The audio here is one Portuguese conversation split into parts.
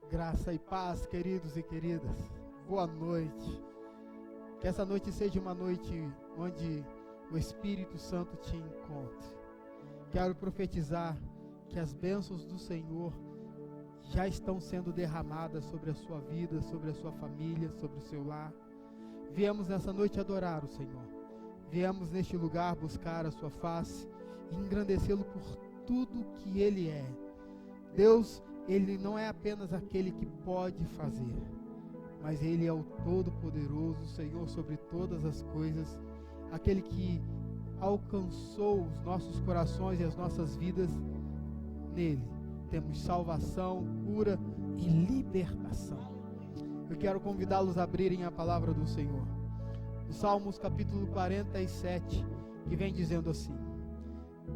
Graça e paz, queridos e queridas. Boa noite. Que essa noite seja uma noite onde o Espírito Santo te encontre. Quero profetizar que as bênçãos do Senhor já estão sendo derramadas sobre a sua vida, sobre a sua família, sobre o seu lar. Viemos nessa noite adorar o Senhor. Viemos neste lugar buscar a sua face e engrandecê-lo por tudo que Ele é. Deus, Ele não é apenas aquele que pode fazer, mas Ele é o Todo-Poderoso, Senhor sobre todas as coisas, aquele que alcançou os nossos corações e as nossas vidas. Nele temos salvação, cura e libertação. Eu quero convidá-los a abrirem a palavra do Senhor. No Salmos capítulo 47, que vem dizendo assim: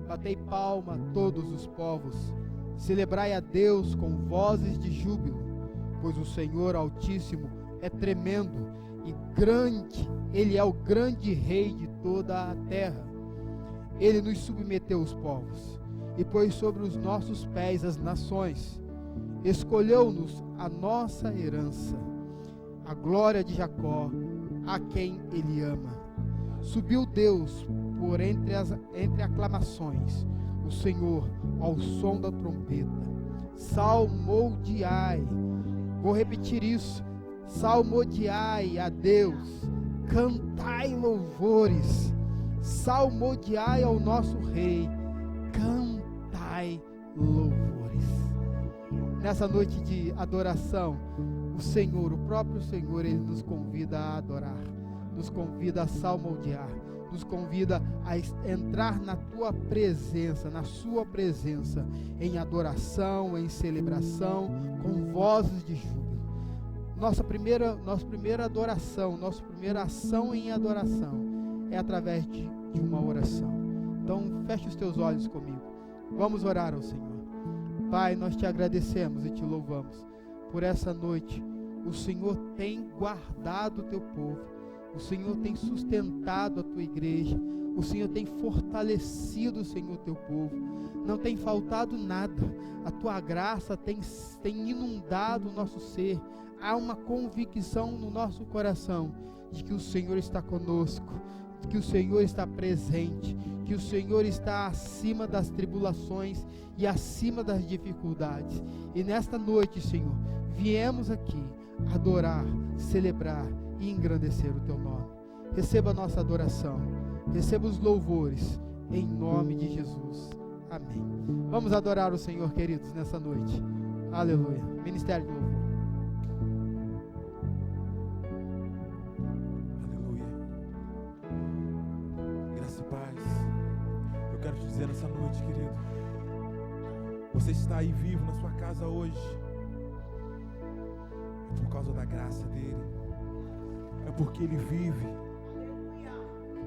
batei palma todos os povos, celebrai a Deus com vozes de júbilo, pois o Senhor Altíssimo é tremendo e grande, Ele é o grande Rei de toda a terra. Ele nos submeteu os povos e pôs sobre os nossos pés as nações. Escolheu-nos a nossa herança, a glória de Jacó, a quem Ele ama. Subiu Deus por entre aclamações, o Senhor ao som da trombeta. Salmodiai, vou repetir isso, salmodiai a Deus, cantai louvores, salmodiai ao nosso Rei, cantai louvores. Nessa noite de adoração, o Senhor, o próprio Senhor, Ele nos convida a adorar, nos convida a salmodiar, nos convida a entrar na tua presença, na sua presença, em adoração, em celebração, com vozes de júbilo. Nossa primeira adoração, nossa primeira ação em adoração é através de uma oração. Então feche os teus olhos comigo, vamos orar ao Senhor. Pai, nós te agradecemos e te louvamos por essa noite. O Senhor tem guardado o teu povo, o Senhor tem sustentado a tua igreja, o Senhor tem fortalecido, Senhor, teu povo. Não tem faltado nada, a tua graça tem inundado o nosso ser. Há uma convicção no nosso coração de que o Senhor está conosco, de que o Senhor está presente, que o Senhor está acima das tribulações e acima das dificuldades. E nesta noite, Senhor, viemos aqui adorar, celebrar e engrandecer o teu nome. Receba a nossa adoração, receba os louvores, em nome de Jesus. Amém. Vamos adorar o Senhor, queridos, nessa noite. Aleluia. Ministério de louvor. Aleluia. Graça e paz. Eu quero te dizer nessa noite, querido, você está aí vivo na sua casa hoje, é por causa da graça dele, é porque ele vive,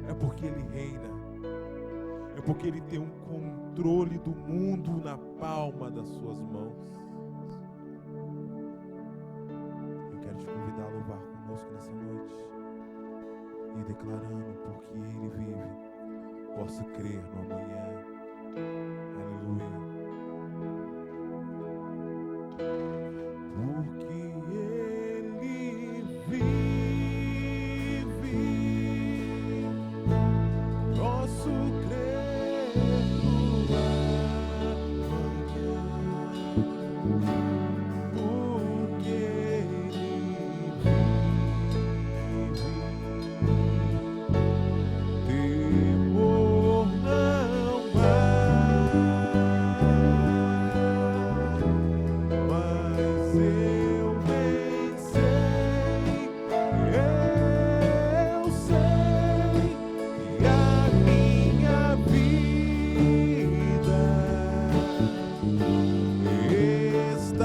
é porque ele reina, é porque ele tem um controle do mundo na palma das suas mãos. Eu quero te convidar a louvar conosco nessa noite e declarando: porque ele vive, posso crer no amanhã. Aleluia. Porque ele vive, posso crer no amanhã. Porque ele vive, temor não há. Mas eu bem sei, eu sei que a minha vida está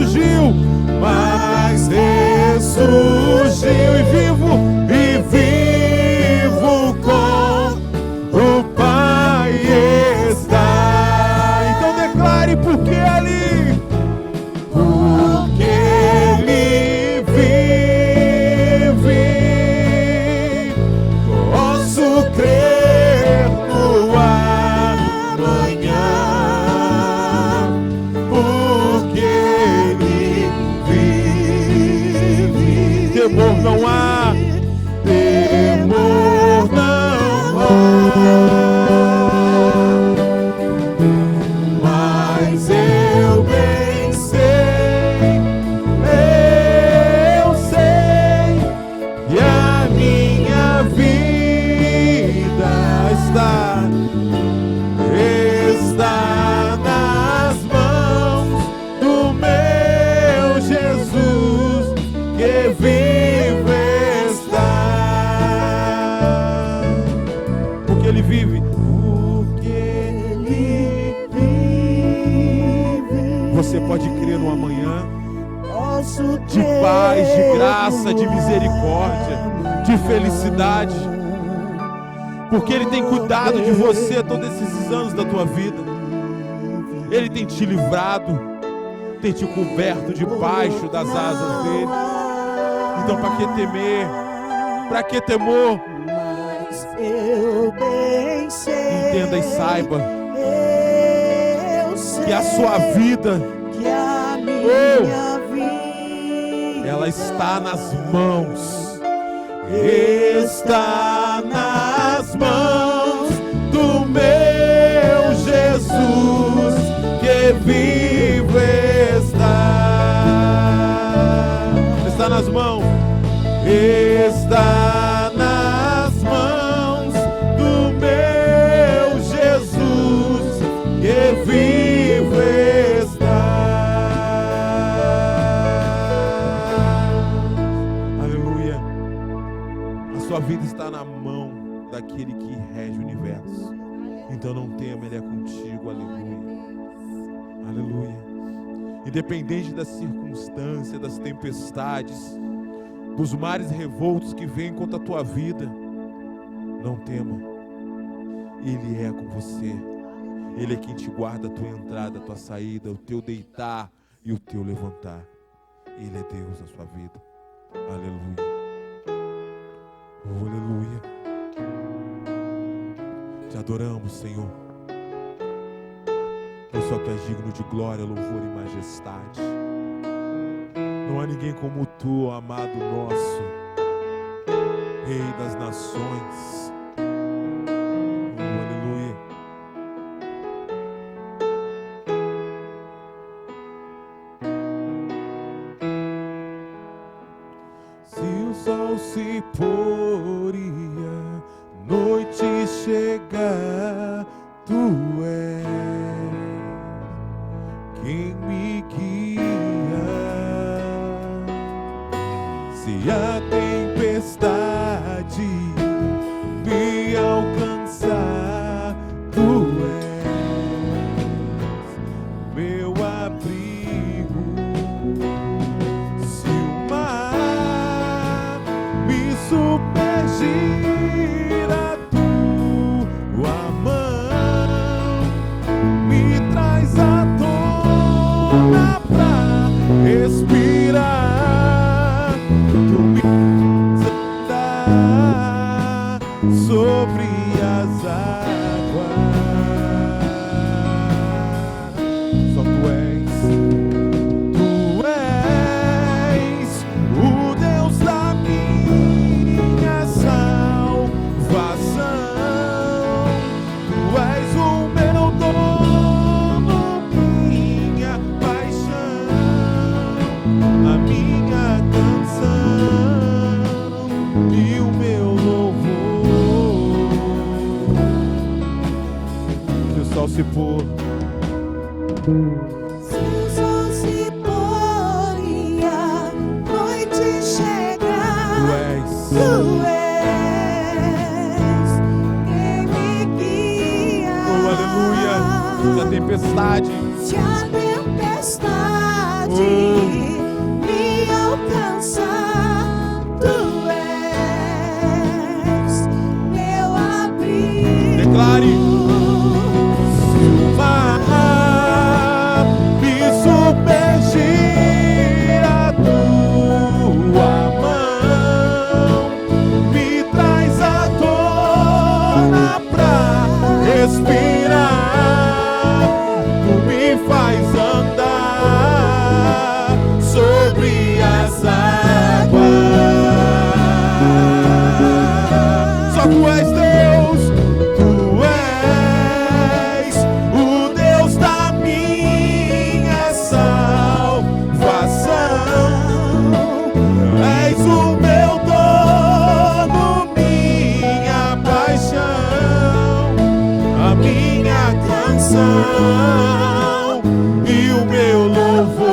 ressurgiu, mas ressurgiu e vivo com o Pai está. Então declare, porque ele vive, posso crer no amanhã, porque ele vive. Temor não há, temor não há, mas eu bem sei que a minha vida está nas mãos do meu Jesus, que vive está. Porque ele vive. Porque ele vive. Você pode crer no amanhã de paz, de graça, de misericórdia, de felicidade, porque ele tem cuidado de você todos esses anos da tua vida. Ele tem te livrado, tem te coberto debaixo das asas dele. Então para que temer? Para que temor? Entenda e saiba que a sua vida, ela está nas mãos, do meu Jesus, que vive está nas mãos, do meu Jesus, que vive está. Aleluia. A sua vida está na mão daquele que rege o universo. Então não tema, ele é contigo. Aleluia. Aleluia. Independente das circunstâncias, das tempestades, dos mares revoltos que vêm contra a tua vida, não tema. Ele é com você. Ele é quem te guarda a tua entrada, a tua saída, o teu deitar e o teu levantar. Ele é Deus na sua vida. Aleluia. Oh, aleluia. Te adoramos, Senhor. Pois só tu és digno de glória, louvor e majestade. Não há ninguém como tu, amado nosso, Rei das nações. Oh, aleluia. Se o sol se pôr e a noite chegar, tu és quem me guia. Se a tempestade me alcançar, tu és meu abrigo. Se o mar me submergir, a tua mão me traz à tona pra respirar. Tu me andar sobre as águas. Só tu és o Deus da minha salvação. Tu és o meu dono, minha paixão, a minha canção e o meu louvor. Se o sol se pôr, Se o sol se pôr e a noite chegar, tu és quem me guia. oh, aleluia. Se a tempestade Se a tempestade pode me alcançar. Tu és meu abrigo. Declare. Se o mar me submergir, a tua mão me traz à tona pra respirar. Tu me faz andar sobre as águas. Só tu és Deus, tu és o Deus da minha salvação. És o meu dono, minha paixão, a minha canção e o meu louvor.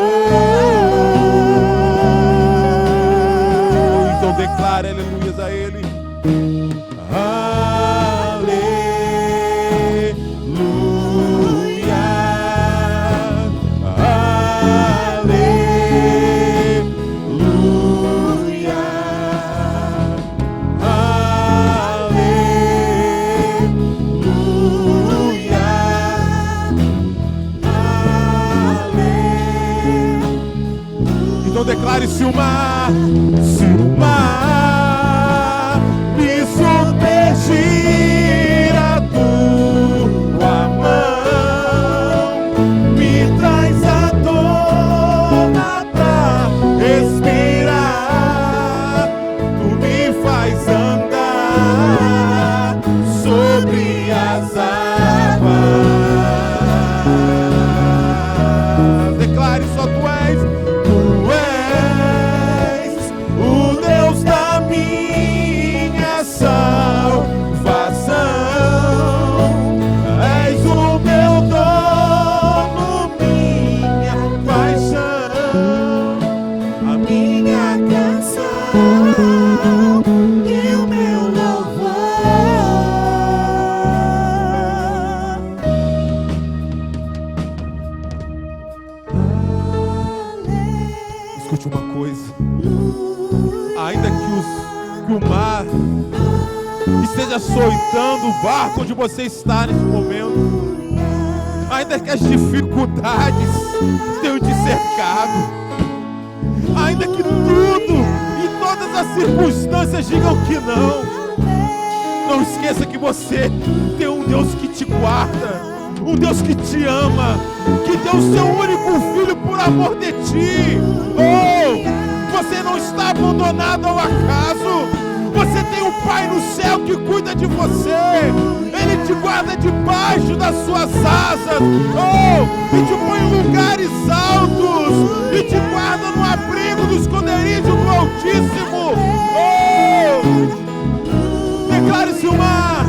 Então declare aleluias a Ele. Aleluia, aleluia, aleluia, aleluia. Então declare: se o mar me submergir, a tua mão me traz à tona pra respirar. Tu me faz andar sobre as águas. Declare: só tu és o Deus da minha salvação. És o meu dono, minha paixão, a minha Canção e o meu louvor. Escute uma coisa. Ainda que o mar esteja açoitando o barco onde você está nesse momento, ainda que as dificuldades tenham te cercado, ainda que tudo e todas as circunstâncias digam que não esqueça que você tem um Deus que te guarda, um Deus que te ama, que deu o seu único filho por amor de ti. Você não está abandonado ao acaso. Você tem um Pai no céu que cuida de você. Ele te guarda debaixo das suas asas. E te põe em lugares altos. E te guarda no abrigo do esconderijo do Altíssimo. Declare: se o mar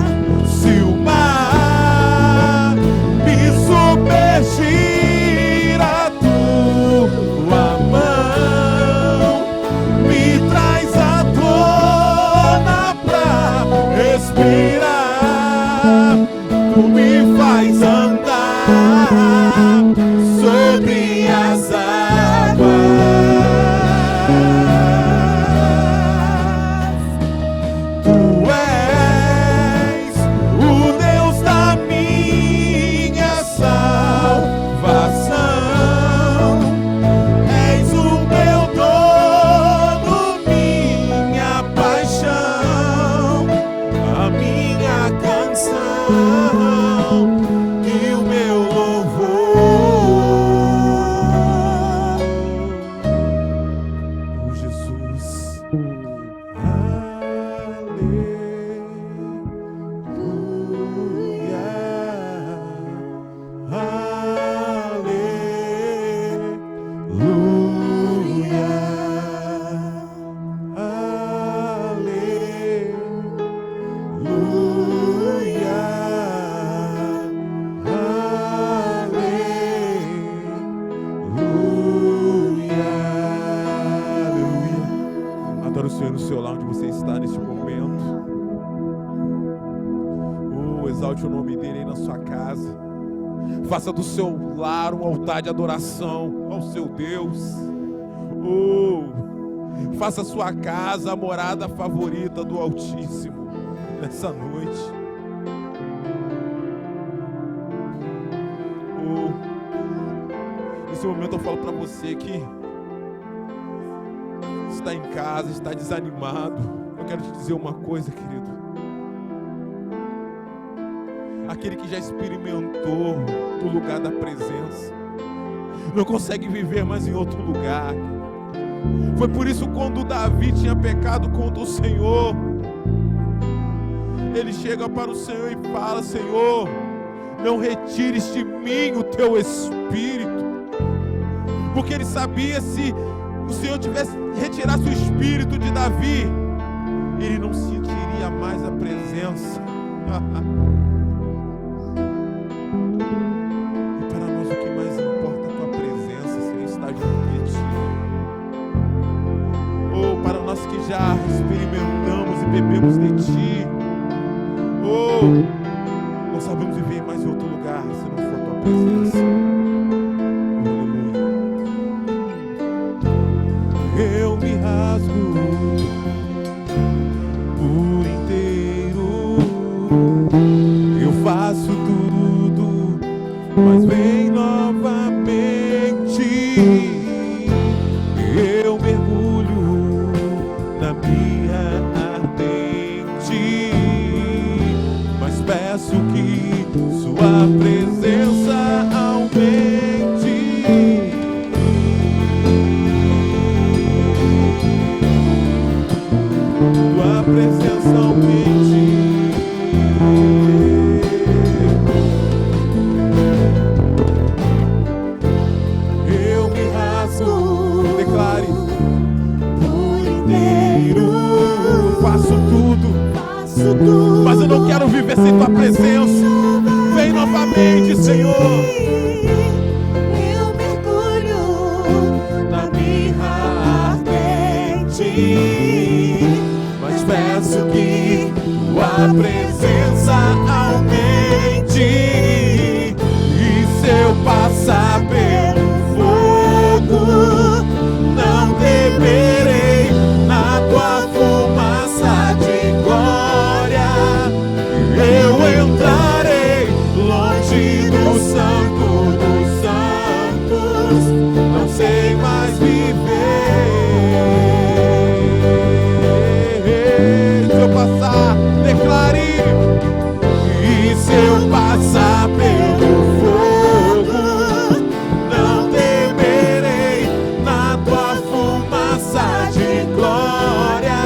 me submergir, a tua mão me traz à tona pra respirar. Tu me faz andar sobre as águas. Tu és o Deus da minha salvação. És o meu dono, minha paixão, a minha canção e o meu louvor. Faça do seu lar um altar de adoração ao seu Deus. Oh, faça a sua casa a morada favorita do Altíssimo nessa noite. Oh, nesse momento eu falo para você que está em casa, está desanimado. Eu quero te dizer uma coisa, querido. Aquele que já experimentou o lugar da presença não consegue viver mais em outro lugar. Foi por isso quando Davi tinha pecado contra o Senhor, ele chega para o Senhor e fala: Senhor, não retires de mim o teu espírito. Porque ele sabia, se o Senhor retirasse o espírito de Davi, ele não sentiria mais a presença. E para nós o que mais importa é a tua presença, Senhor, está junto de ti. Oh, para nós que já experimentamos e bebemos de ti, oh, não sabemos viver mais em outro lugar se não for a tua presença. Aleluia. Eu me rasgo por inteiro, eu faço tudo, mas vem novamente. Eu mergulho na minha ardente, mas peço que sua presença aumente. Tua presença aumente. Eu me rasgo, declare, por inteiro, faço tudo, mas eu não quero viver sem tua presença. Vem novamente, Senhor. Eu mergulho na minha ardente, Mas peço que tua presença aumente. E se eu passar pelo fogo, não temerei. Na tua fumaça de glória eu entrarei longe do santo dos santos. Não sei mais viver. Se eu passar, declare. E se eu passar pelo fogo, não temerei. Na tua fumaça de glória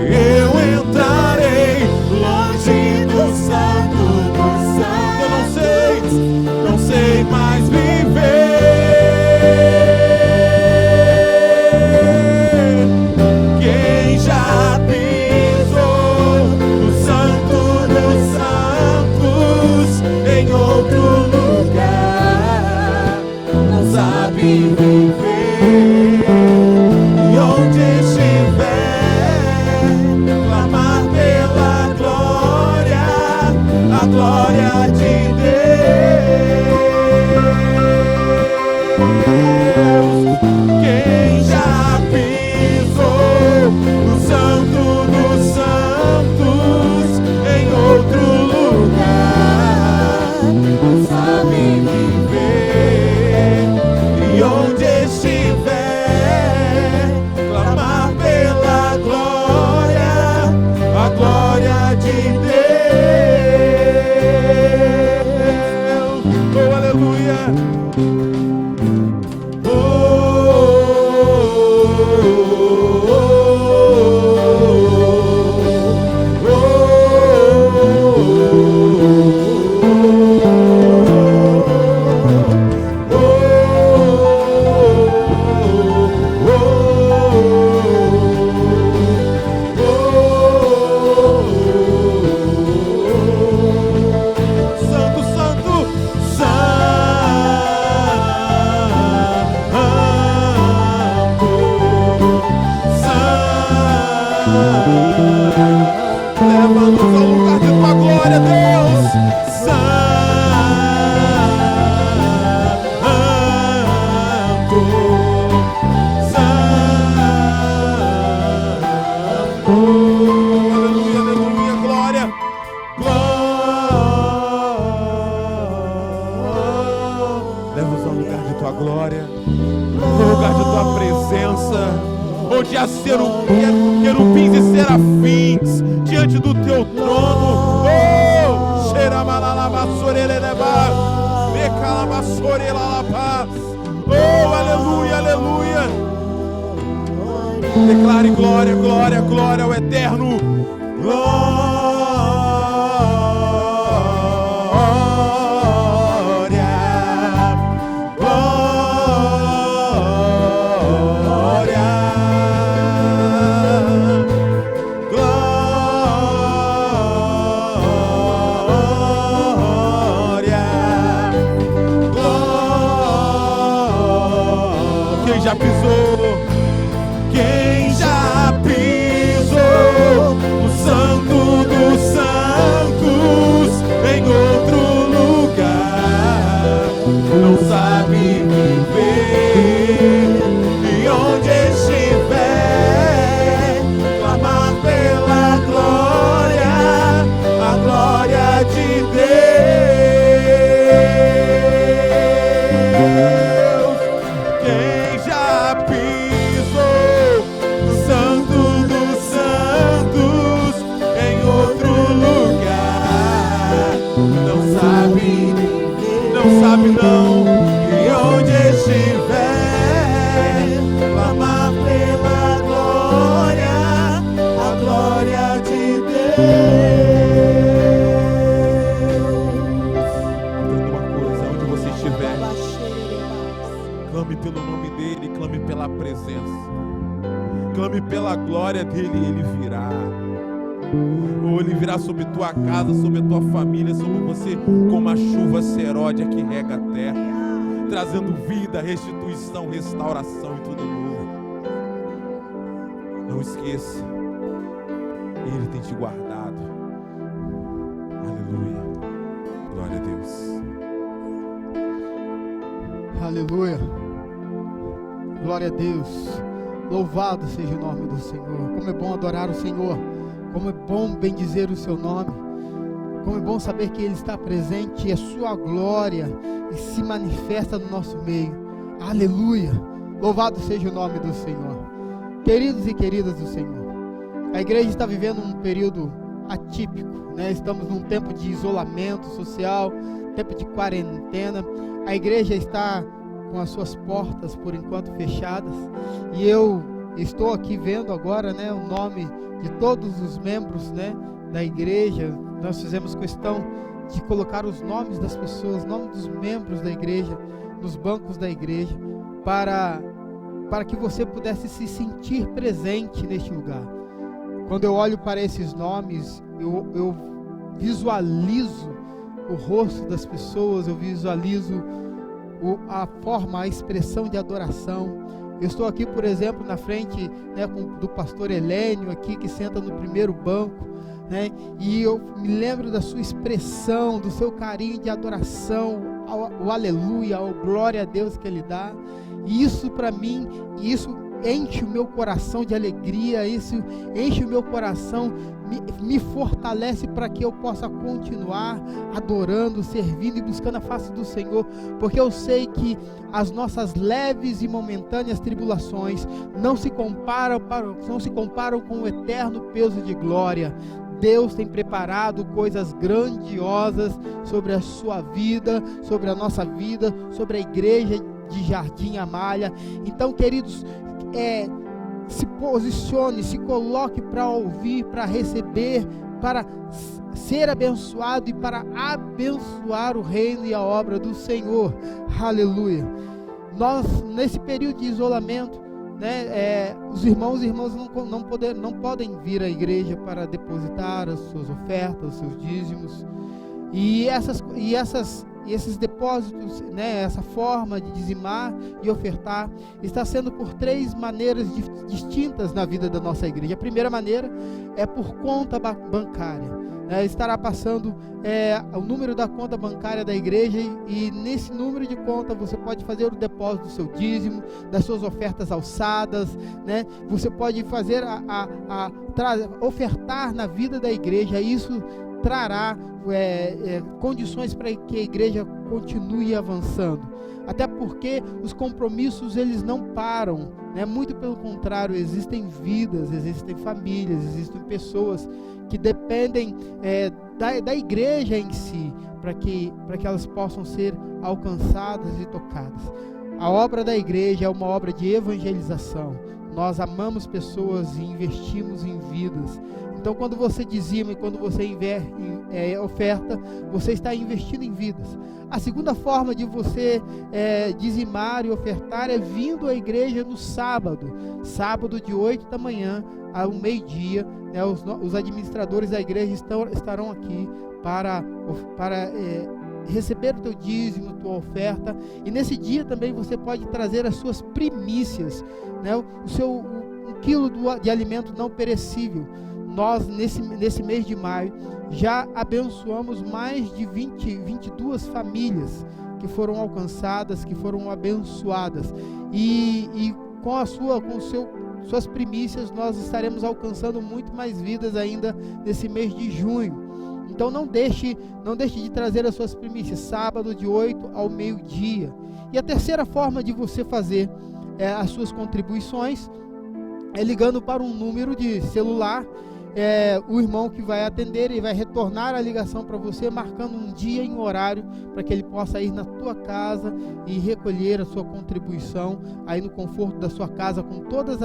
eu entrarei longe do santo dos santos. Eu não sei mais viver. Quem já pisou no santo dos santos em outro lugar não sabe viver. E onde estiver, clamar pela glória, a glória de Deus. Quem já pisou no santo dos santos em outro lugar não sabe viver. E onde estiver, clamar pela glória, a glória de Deus. Oh, aleluia. Santo, santo, santo. um lugar de tua glória, um lugar de tua presença, onde há querubins e serafins diante do teu trono. Oh, oh, aleluia, aleluia. Declare glória, glória, glória ao eterno. Glória. Já pisou, quem já pisou no Santo dos Santos, em outro lugar, não sabe viver, e onde estiver, clamar pela glória, a glória de Deus. Quem já pisou no Santo dos Santos, em outro lugar, não sabe não, e onde estiver, clamar pela glória, a glória de Deus. Entenda uma coisa, onde você estiver, clame pelo nome dele, clame pela presença, clame pela glória dele, e ele virá. Ou ele virá sobre tua casa, sobre a tua família, sobre você, como a chuva seródia que rega a terra, trazendo vida, restituição, restauração e tudo novo. Não esqueça, ele tem te guardado. Aleluia, glória a Deus. Aleluia. Glória a Deus. Louvado seja o nome do Senhor. Como é bom adorar o Senhor. Como é bom bendizer o seu nome. Como é bom saber que Ele está presente e a sua glória e se manifesta no nosso meio. Aleluia. Louvado seja o nome do Senhor. Queridos e queridas do Senhor, a igreja está vivendo um período atípico, né? Estamos num tempo de isolamento social, tempo de quarentena. A igreja está com as suas portas por enquanto fechadas, e eu estou aqui vendo agora, né, o nome de todos os membros, né, da igreja. Nós fizemos questão de colocar os nomes das pessoas, nome dos membros da igreja, nos bancos da igreja, para que você pudesse se sentir presente neste lugar. Quando eu olho para esses nomes, eu visualizo o rosto das pessoas, eu visualizo a forma, a expressão de adoração. Eu estou aqui, por exemplo, na frente, né, do pastor Helênio aqui, que senta no primeiro banco, né, e eu me lembro da sua expressão, do seu carinho de adoração, o aleluia, o glória a Deus que Ele dá. E isso para mim, isso enche o meu coração de alegria, isso enche o meu coração, me fortalece para que eu possa continuar adorando, servindo e buscando a face do Senhor, porque eu sei que as nossas leves e momentâneas tribulações não se comparam com o eterno peso de glória. Deus tem preparado coisas grandiosas sobre a sua vida, sobre a nossa vida, sobre a igreja de Jardim Amália. Então, queridos, se posicione, se coloque para ouvir, para receber, para ser abençoado e para abençoar o reino e a obra do Senhor. Aleluia. Nós, nesse período de isolamento, né, os irmãos e irmãs não podem vir à igreja para depositar as suas ofertas, os seus dízimos, e esses depósitos, né, essa forma de dizimar e ofertar está sendo por 3 maneiras distintas na vida da nossa igreja. A primeira maneira é por conta bancária. Estará passando o número da conta bancária da igreja, e nesse número de conta você pode fazer o depósito do seu dízimo, das suas ofertas alçadas, né? Você pode fazer ofertar na vida da igreja. Isso trará condições para que a igreja continue avançando. Até porque os compromissos, eles não param, né? Muito pelo contrário, existem vidas, existem famílias, existem pessoas que dependem da igreja em si, para que elas possam ser alcançadas e tocadas. A obra da igreja é uma obra de evangelização. Nós amamos pessoas e investimos em vidas. Então, quando você dizima e quando você oferta, você está investindo em vidas. A segunda forma de você dizimar e ofertar é vindo à igreja no sábado de 8 da manhã ao meio-dia. Né, os administradores da igreja estarão aqui para receber o teu dízimo, tua oferta, e nesse dia também você pode trazer as suas primícias, né, um quilo de alimento não perecível. Nós, nesse mês de maio, já abençoamos mais de 22 famílias que foram alcançadas, que foram abençoadas, e com suas primícias nós estaremos alcançando muito mais vidas ainda nesse mês de junho. Então não deixe de trazer as suas primícias, sábado de 8 ao meio-dia. E a terceira forma de você fazer as suas contribuições é ligando para um número de celular. O irmão que vai atender e vai retornar a ligação para você, marcando um dia e um horário para que ele possa ir na tua casa e recolher a sua contribuição aí no conforto da sua casa, com toda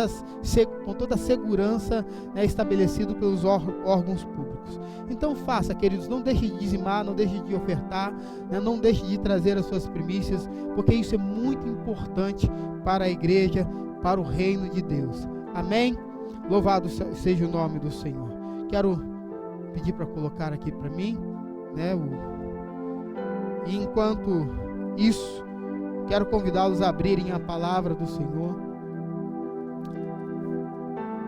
a segurança, né, estabelecido pelos órgãos públicos. Então faça, queridos, não deixe de dizimar, não deixe de ofertar, né, não deixe de trazer as suas primícias, porque isso é muito importante para a igreja, para o reino de Deus. Amém? Louvado seja o nome do Senhor. Quero pedir para colocar aqui para mim, né? E enquanto isso, quero convidá-los a abrirem a palavra do Senhor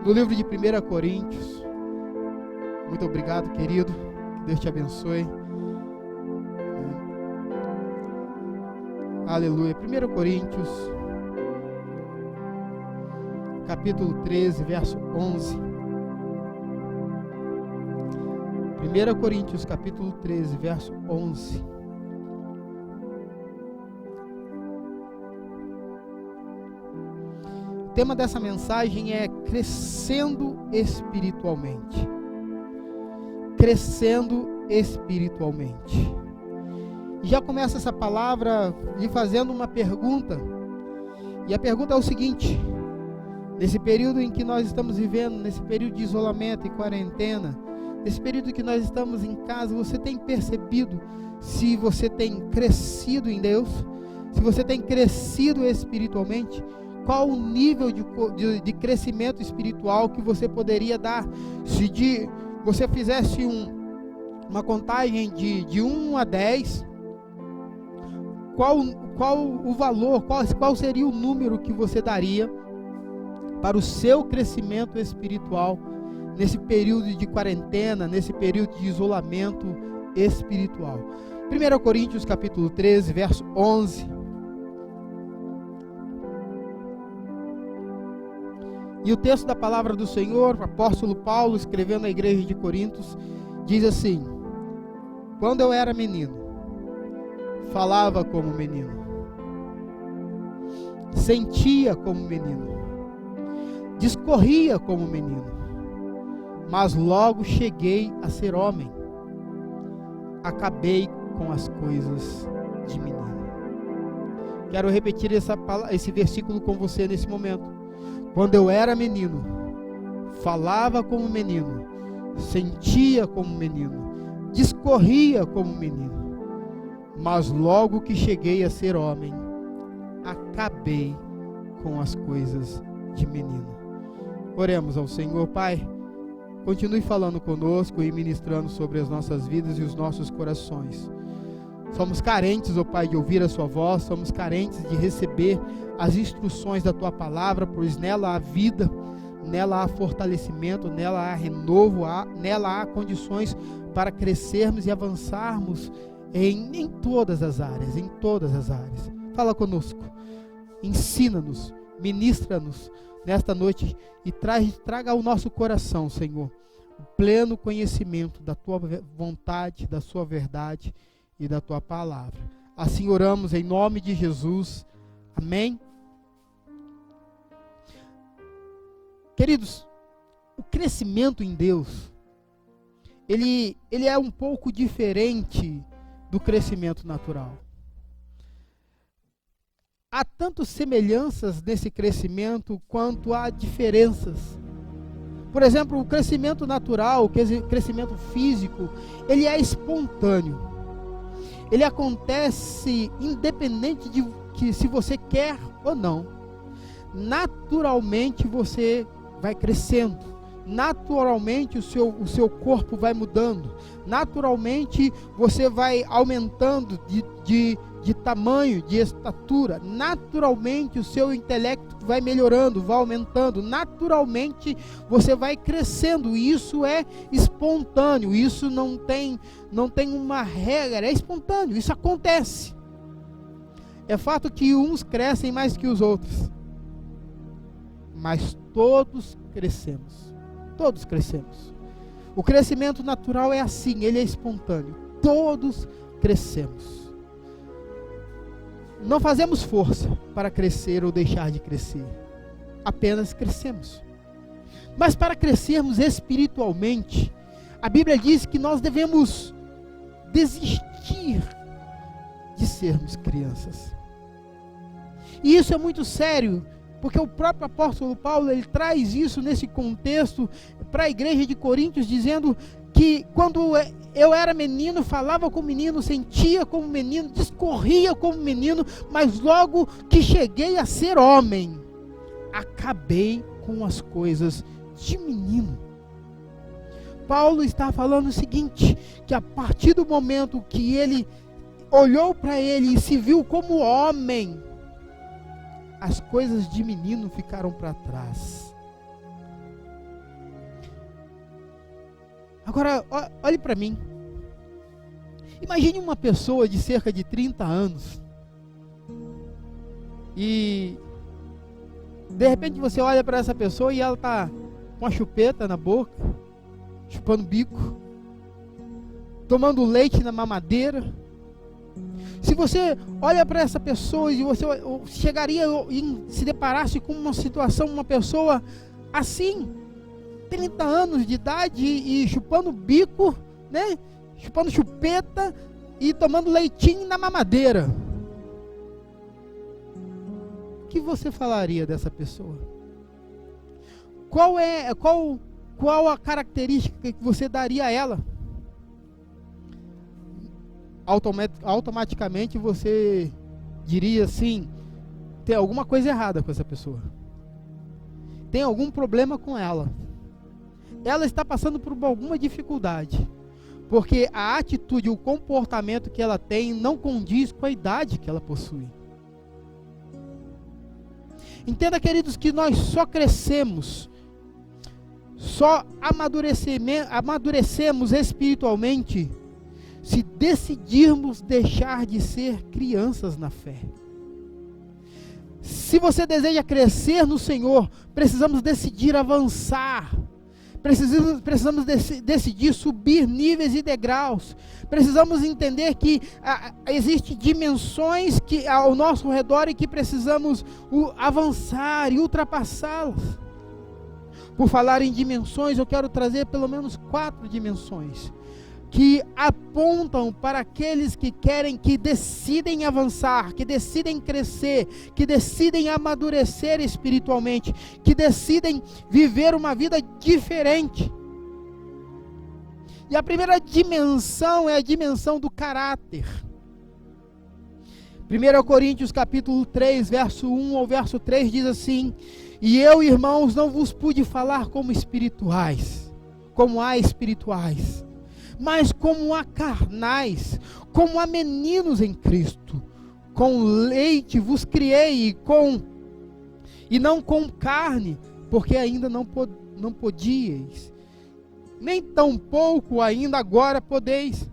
no livro de 1 Coríntios. Muito obrigado, querido. Que Deus te abençoe. Aleluia. 1 Coríntios, capítulo 13, verso 11. 1 Coríntios, capítulo 13, verso 11. O tema dessa mensagem é crescendo espiritualmente. Crescendo espiritualmente. E já começa essa palavra lhe fazendo uma pergunta. E a pergunta é o seguinte: nesse período em que nós estamos vivendo, nesse período de isolamento e quarentena, nesse período que nós estamos em casa, você tem percebido se você tem crescido em Deus? Se você tem crescido espiritualmente? Qual o nível de crescimento espiritual que você poderia dar? Se você fizesse uma contagem de 1 a 10, qual o valor, qual seria o número que você daria para o seu crescimento espiritual nesse período de quarentena, nesse período de isolamento espiritual? 1 Coríntios capítulo 13, verso 11. E o texto da palavra do Senhor, o apóstolo Paulo, escrevendo à igreja de Corintos, diz assim: quando eu era menino, falava como menino, sentia como menino, discorria como menino, mas logo cheguei a ser homem, acabei com as coisas de menino. Quero repetir esse versículo com você nesse momento. Quando eu era menino, falava como menino, sentia como menino, discorria como menino, mas logo que cheguei a ser homem, acabei com as coisas de menino. Oremos ao Senhor. Pai, continue falando conosco e ministrando sobre as nossas vidas e os nossos corações. Somos carentes, ó Pai, de ouvir a sua voz, somos carentes de receber as instruções da tua palavra, pois nela há vida, nela há fortalecimento, nela há renovo, nela há condições para crescermos e avançarmos em todas as áreas, em todas as áreas. Fala conosco, ensina-nos, ministra-nos nesta noite e traga ao nosso coração, Senhor, o pleno conhecimento da tua vontade, da sua verdade e da tua palavra. Assim oramos em nome de Jesus. Amém? Queridos, o crescimento em Deus, ele é um pouco diferente do crescimento natural. Há tanto semelhanças nesse crescimento quanto há diferenças. Por exemplo, o crescimento natural, o crescimento físico, ele é espontâneo. Ele acontece independente de que se você quer ou não. Naturalmente você vai crescendo. Naturalmente o seu corpo vai mudando. Naturalmente você vai aumentando de tamanho, de estatura. Naturalmente o seu intelecto vai melhorando, vai aumentando. Naturalmente você vai crescendo. Isso é espontâneo. Isso não tem uma regra, é espontâneo. Isso acontece. É fato que uns crescem mais que os outros, mas todos crescemos. Todos crescemos. O crescimento natural é assim, ele é espontâneo. Todos crescemos. Não fazemos força para crescer ou deixar de crescer. Apenas crescemos. Mas para crescermos espiritualmente, a Bíblia diz que nós devemos desistir de sermos crianças. E isso é muito sério, porque o próprio apóstolo Paulo, ele traz isso nesse contexto para a igreja de Coríntios, dizendo que quando eu era menino, falava como menino, sentia como menino, discorria como menino, mas logo que cheguei a ser homem, acabei com as coisas de menino. Paulo está falando o seguinte, que a partir do momento que ele olhou para ele e se viu como homem, as coisas de menino ficaram para trás. Agora, olhe para mim. Imagine uma pessoa de cerca de 30 anos. E de repente você olha para essa pessoa e ela está com a chupeta na boca, chupando bico, tomando leite na mamadeira. Se você olha para essa pessoa e você chegaria e se deparasse com uma situação, uma pessoa assim, 30 anos de idade e chupando bico, né? Chupando chupeta e tomando leitinho na mamadeira, o que você falaria dessa pessoa? Qual a característica que você daria a ela? Automaticamente você diria assim: tem alguma coisa errada com essa pessoa, tem algum problema com ela, ela está passando por alguma dificuldade, porque a atitude, o comportamento que ela tem não condiz com a idade que ela possui. Entenda, queridos, que nós só crescemos, só amadurecemos espiritualmente se decidirmos deixar de ser crianças na fé. Se você deseja crescer no Senhor, precisamos decidir avançar. Precisamos decidir subir níveis e degraus. Precisamos entender que existem dimensões ao nosso redor e que precisamos avançar e ultrapassá-las. Por falar em dimensões, eu quero trazer pelo menos 4 dimensões que apontam para aqueles que decidem avançar, que decidem crescer, que decidem amadurecer espiritualmente, que decidem viver uma vida diferente. E a primeira dimensão é a dimensão do caráter. 1 Coríntios capítulo 3, verso 1 ao verso 3 diz assim: e eu, irmãos, não vos pude falar como espirituais, como a espirituais, mas como a carnais, como a meninos em Cristo. Com leite vos criei e não com carne, porque ainda não podíeis, nem tampouco ainda agora podeis,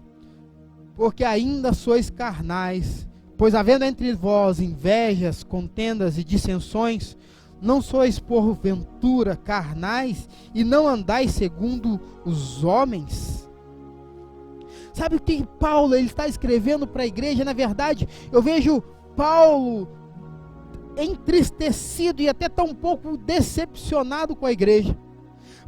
porque ainda sois carnais. Pois havendo entre vós invejas, contendas e dissensões, Não sois porventura carnais e não andais segundo os homens? Sabe o que Paulo ele está escrevendo para a igreja? Na verdade, eu vejo Paulo entristecido e até tão pouco decepcionado com a igreja,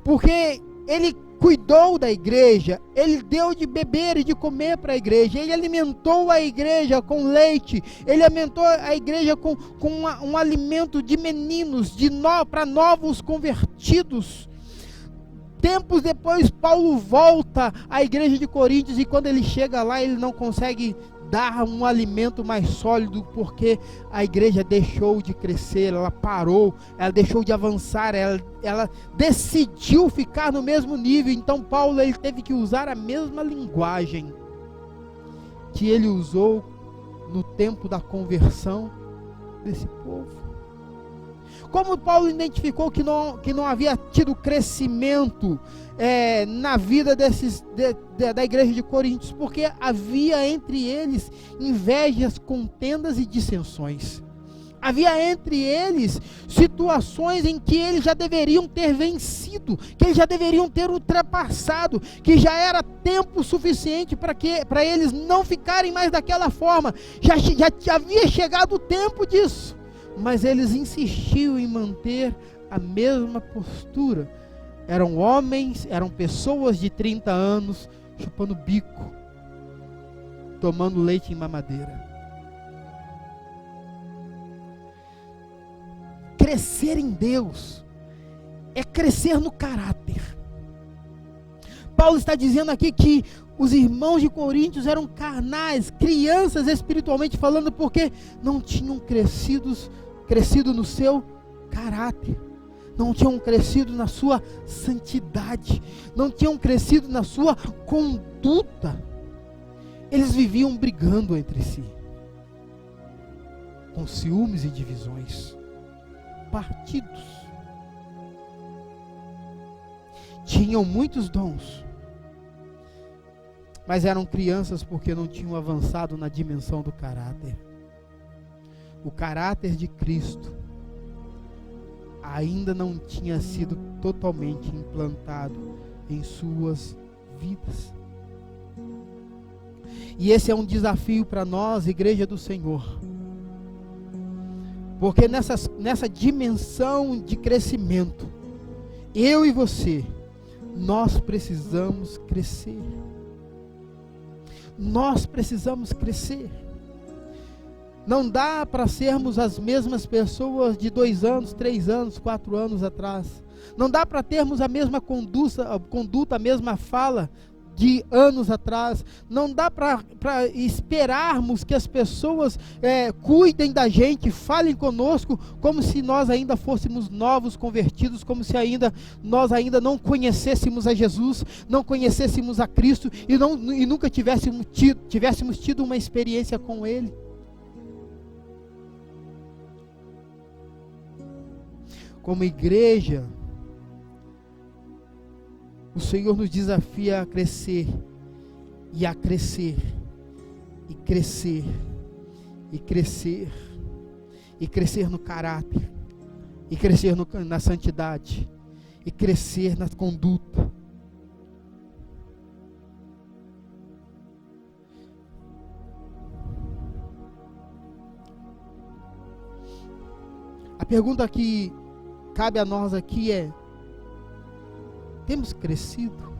porque ele cuidou da igreja, ele deu de beber e de comer para a igreja, ele alimentou a igreja com leite, ele alimentou a igreja com um alimento de meninos, para novos convertidos. Tempos depois, Paulo volta à igreja de Coríntios, e quando ele chega lá, ele não consegue dar um alimento mais sólido, porque a igreja deixou de crescer, ela parou, ela deixou de avançar, ela decidiu ficar no mesmo nível. Então Paulo ele teve que usar a mesma linguagem que ele usou no tempo da conversão desse povo. Como Paulo identificou que não havia tido crescimento na vida da igreja de Coríntios? Porque havia entre eles invejas, contendas e dissensões. Havia entre eles situações em que eles já deveriam ter vencido, que eles já deveriam ter ultrapassado, que já era tempo suficiente para eles não ficarem mais daquela forma. Já havia chegado o tempo disso. Mas eles insistiam em manter a mesma postura. Eram homens, eram pessoas de 30 anos, chupando bico, tomando leite em mamadeira. Crescer em Deus é crescer no caráter. Paulo está dizendo aqui que os irmãos de Coríntios eram carnais, crianças espiritualmente falando, porque não tinham crescido no seu caráter, não tinham crescido na sua santidade, não tinham crescido na sua conduta. Eles viviam brigando entre si, com ciúmes e divisões, partidos. Tinham muitos dons, mas eram crianças porque não tinham avançado na dimensão do caráter. O caráter de Cristo ainda não tinha sido totalmente implantado em suas vidas. E esse é um desafio para nós, igreja do Senhor, porque nessa dimensão de crescimento, eu e você, nós precisamos crescer. Nós precisamos crescer. Não dá para sermos as mesmas pessoas de 2 anos, 3 anos, 4 anos atrás. Não dá para termos a mesma conduta, a mesma fala de anos atrás. Não dá para esperarmos que as pessoas cuidem da gente, falem conosco, como se nós ainda fôssemos novos convertidos, como se nós ainda não conhecêssemos a Jesus, não conhecêssemos a Cristo e nunca tivéssemos tido uma experiência com Ele. Como igreja, o Senhor nos desafia a crescer, e a crescer, e crescer, e crescer, e crescer no caráter, e crescer na santidade, e crescer na conduta. A pergunta que cabe a nós aqui é: temos crescido?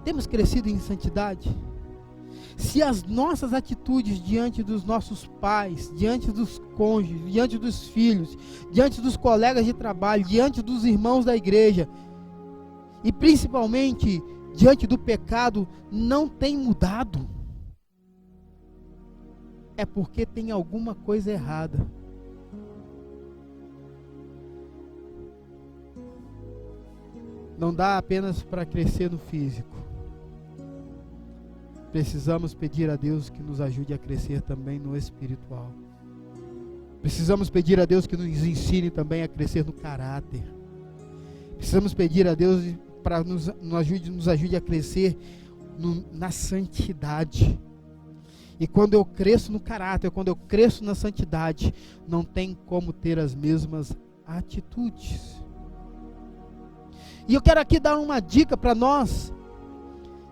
Temos crescido em santidade? Se as nossas atitudes diante dos nossos pais, diante dos cônjuges, diante dos filhos, diante dos colegas de trabalho, diante dos irmãos da igreja, e principalmente diante do pecado, não tem mudado, é porque tem alguma coisa errada. Não dá apenas para crescer no físico. Precisamos pedir a Deus que nos ajude a crescer também no espiritual. Precisamos pedir a Deus que nos ensine também a crescer no caráter. Precisamos pedir a Deus para nos ajude a crescer na santidade. E quando eu cresço no caráter, quando eu cresço na santidade, não tem como ter as mesmas atitudes. E eu quero aqui dar uma dica para nós.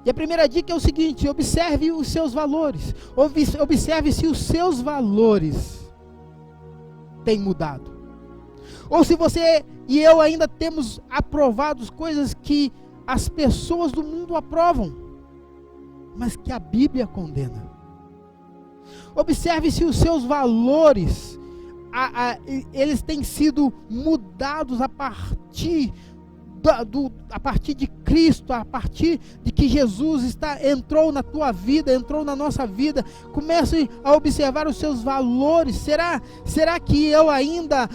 E a primeira dica é o seguinte: observe os seus valores. Observe se os seus valores têm mudado. Ou se você e eu ainda temos aprovado coisas que as pessoas do mundo aprovam, mas que a Bíblia condena. Observe se os seus valores, eles têm sido mudados a partir de Cristo, a partir de que Jesus entrou na tua vida, entrou na nossa vida. Comece a observar os seus valores. Será que eu ainda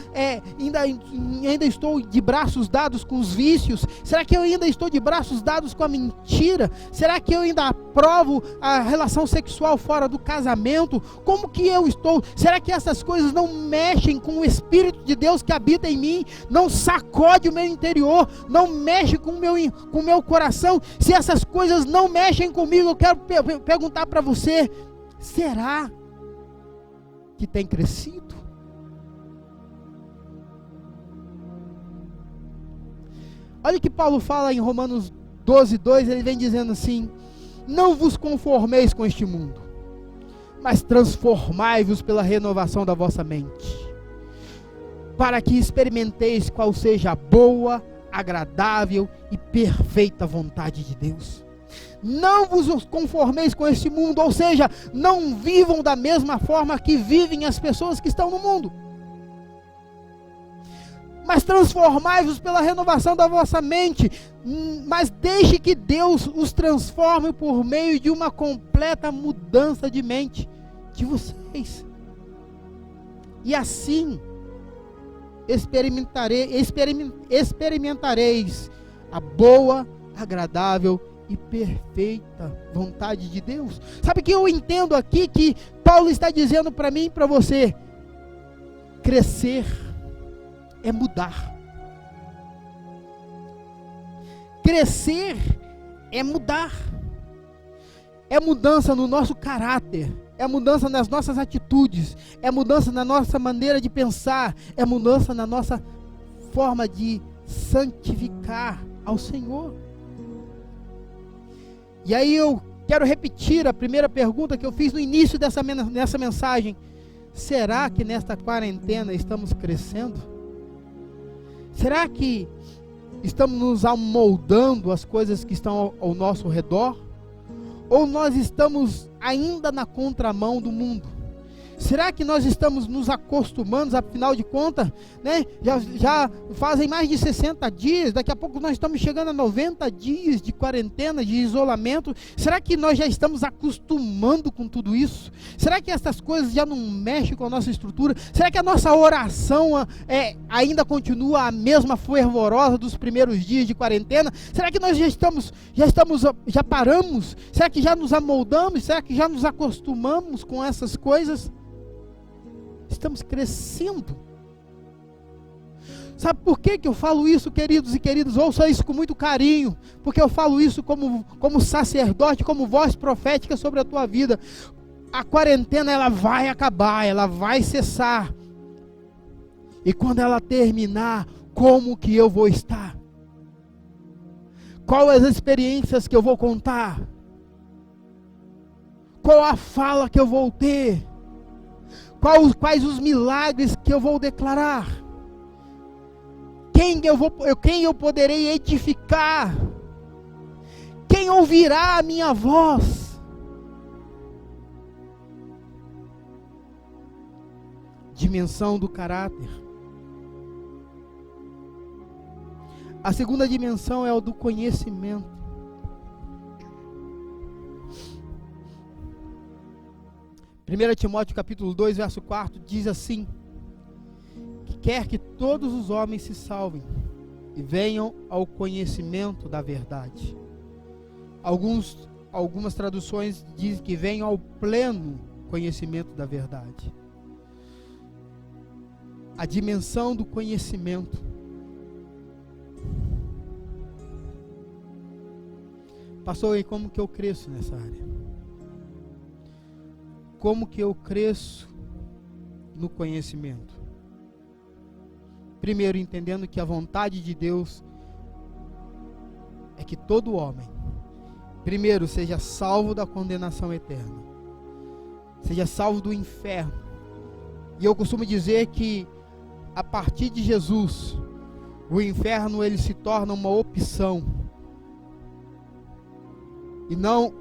estou de braços dados com os vícios? Será que eu ainda estou de braços dados com a mentira? Será que eu ainda aprovo a relação sexual fora do casamento? Como que eu estou? Será que essas coisas não mexem com o Espírito de Deus que habita em mim? Não sacode o meu interior? Não mexe com o meu coração? Se essas coisas não mexem comigo, eu quero perguntar para você: será que tem crescido? Olha o que Paulo fala em Romanos 12:2, ele vem dizendo assim: não vos conformeis com este mundo, mas transformai-vos pela renovação da vossa mente, para que experimenteis qual seja a boa, agradável e perfeita vontade de Deus. Não vos conformeis com este mundo, ou seja, não vivam da mesma forma que vivem as pessoas que estão no mundo, mas transformai-vos pela renovação da vossa mente. Mas deixe que Deus os transforme por meio de uma completa mudança de mente de vocês, e assim experimentareis a boa, agradável e perfeita vontade de Deus. Sabe o que eu entendo aqui? Que Paulo está dizendo para mim e para você: crescer é mudar. Crescer é mudar. É mudança no nosso caráter, é mudança nas nossas atitudes, é mudança na nossa maneira de pensar, é mudança na nossa forma de santificar ao Senhor. E aí eu quero repetir a primeira pergunta que eu fiz no início dessa mensagem: será que nesta quarentena estamos crescendo? Será que estamos nos amoldando às coisas que estão ao nosso redor? Ou nós estamos ainda na contramão do mundo? Será que nós estamos nos acostumando, afinal de contas, né? Já fazem mais de 60 dias, daqui a pouco nós estamos chegando a 90 dias de quarentena, de isolamento. Será que nós já estamos acostumando com tudo isso? Será que essas coisas já não mexem com a nossa estrutura? Será que a nossa oração ainda continua a mesma fervorosa dos primeiros dias de quarentena? Será que nós já paramos? Será que já nos amoldamos? Será que já nos acostumamos com essas coisas? Estamos crescendo. Sabe por que eu falo isso, queridos e queridas? Ouça isso com muito carinho, porque eu falo isso como sacerdote, como voz profética sobre a tua vida. A quarentena, ela vai acabar, ela vai cessar. E quando ela terminar, como que eu vou estar? Qual as experiências que eu vou contar? Qual a fala que eu vou ter? Quais os milagres que eu vou declarar? Quem eu poderei edificar? Quem ouvirá a minha voz? Dimensão do caráter. A segunda dimensão é o do conhecimento. 1 Timóteo capítulo 2, verso 4, diz assim: que quer que todos os homens se salvem e venham ao conhecimento da verdade. Algumas traduções dizem que venham ao pleno conhecimento da verdade. A dimensão do conhecimento. Pastor, e como que eu cresço nessa área? como que eu cresço no conhecimento? Primeiro, entendendo que a vontade de Deus é que todo homem, primeiro, seja salvo da condenação eterna, seja salvo do inferno. E eu costumo dizer que a partir de Jesus, o inferno ele se torna uma opção e não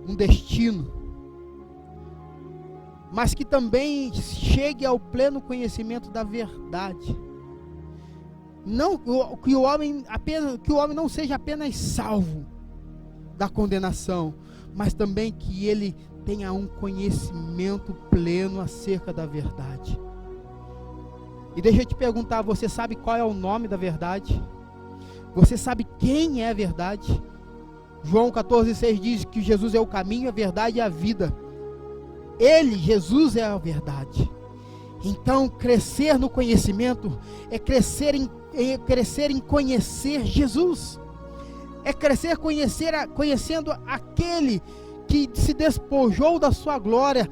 um destino, mas que também chegue ao pleno conhecimento da verdade. Não que o homem não seja apenas salvo da condenação, mas também que ele tenha um conhecimento pleno acerca da verdade. E deixa eu te perguntar, você sabe qual é o nome da verdade? Você sabe quem é a verdade? João 14,6 diz que Jesus é o caminho, a verdade e a vida. Ele, Jesus, é a verdade. Então, crescer no conhecimento é crescer em conhecer Jesus. É crescer conhecendo aquele que se despojou da sua glória,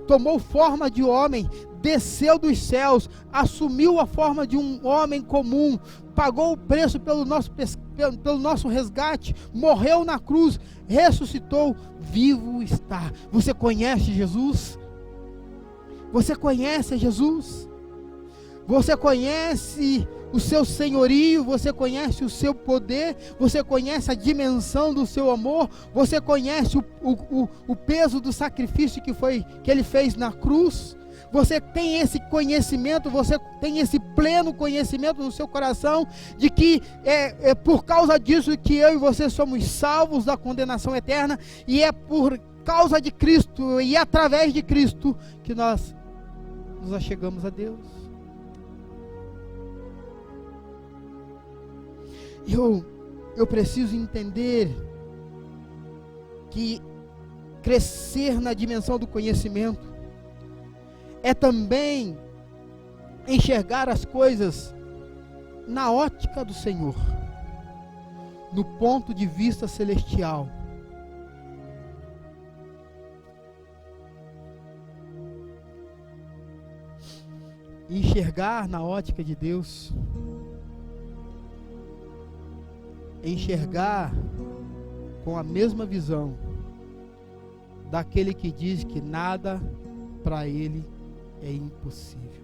tomou forma de homem, desceu dos céus, assumiu a forma de um homem comum, pagou o preço pelo nosso resgate, morreu na cruz, ressuscitou, vivo está. Você conhece Jesus? Você conhece Jesus? Você conhece o seu senhorio? Você conhece o seu poder? Você conhece a dimensão do seu amor? Você conhece o peso do sacrifício que ele fez na cruz? Você tem esse conhecimento, você tem esse pleno conhecimento no seu coração de que é por causa disso que eu e você somos salvos da condenação eterna, e é por causa de Cristo e através de Cristo que nós nos achegamos a Deus. Eu preciso entender que crescer na dimensão do conhecimento é também enxergar as coisas na ótica do Senhor, no ponto de vista celestial. Enxergar na ótica de Deus, enxergar com a mesma visão daquele que diz que nada para ele é impossível.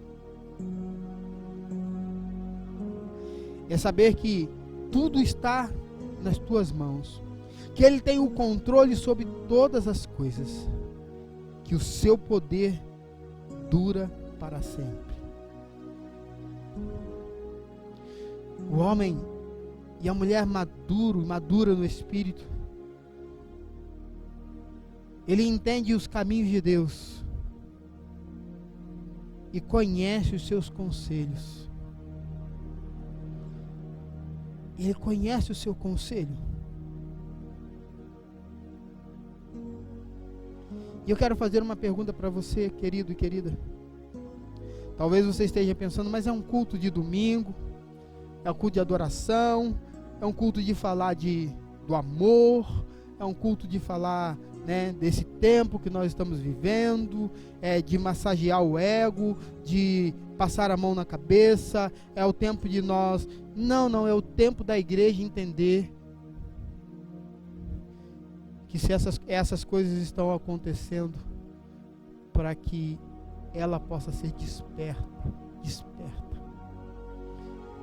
É saber que tudo está nas tuas mãos, que Ele tem o controle sobre todas as coisas, que o seu poder dura para sempre. O homem e a mulher madura no espírito, ele entende os caminhos de Deus e conhece os seus conselhos. Ele conhece o seu conselho. E eu quero fazer uma pergunta para você, querido e querida. Talvez você esteja pensando, mas é um culto de domingo, é um culto de adoração, é um culto de falar do amor, é um culto de falar, desse tempo que nós estamos vivendo, de massagear o ego, de passar a mão na cabeça, é o tempo de nós... Não, é o tempo da igreja entender que se essas coisas estão acontecendo para que ela possa ser desperta.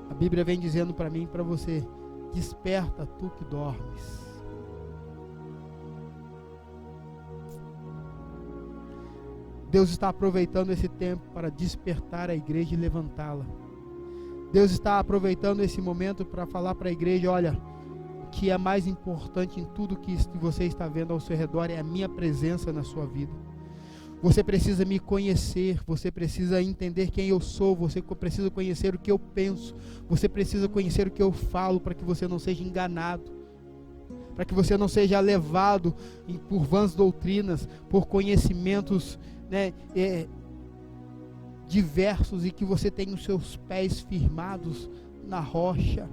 A Bíblia vem dizendo para mim e para você: desperta tu que dormes. Deus está aproveitando esse tempo para despertar a igreja e levantá-la. Deus está aproveitando esse momento para falar para a igreja: olha, o que é mais importante em tudo que você está vendo ao seu redor é a minha presença na sua vida. Você precisa me conhecer, você precisa entender quem eu sou, você precisa conhecer o que eu penso, você precisa conhecer o que eu falo, para que você não seja enganado, para que você não seja levado por vãs doutrinas, por conhecimentos diversos, e que você tenha os seus pés firmados na rocha.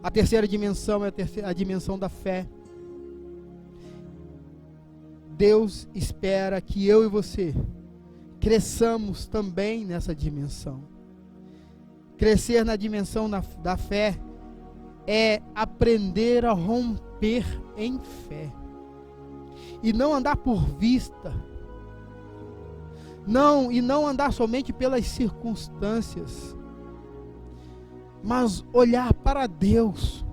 A terceira dimensão é a dimensão da fé. Deus espera que eu e você cresçamos também nessa dimensão. Crescer na dimensão da fé é aprender a romper em fé. E não andar por vista. Não andar somente pelas circunstâncias. Mas olhar para Deus.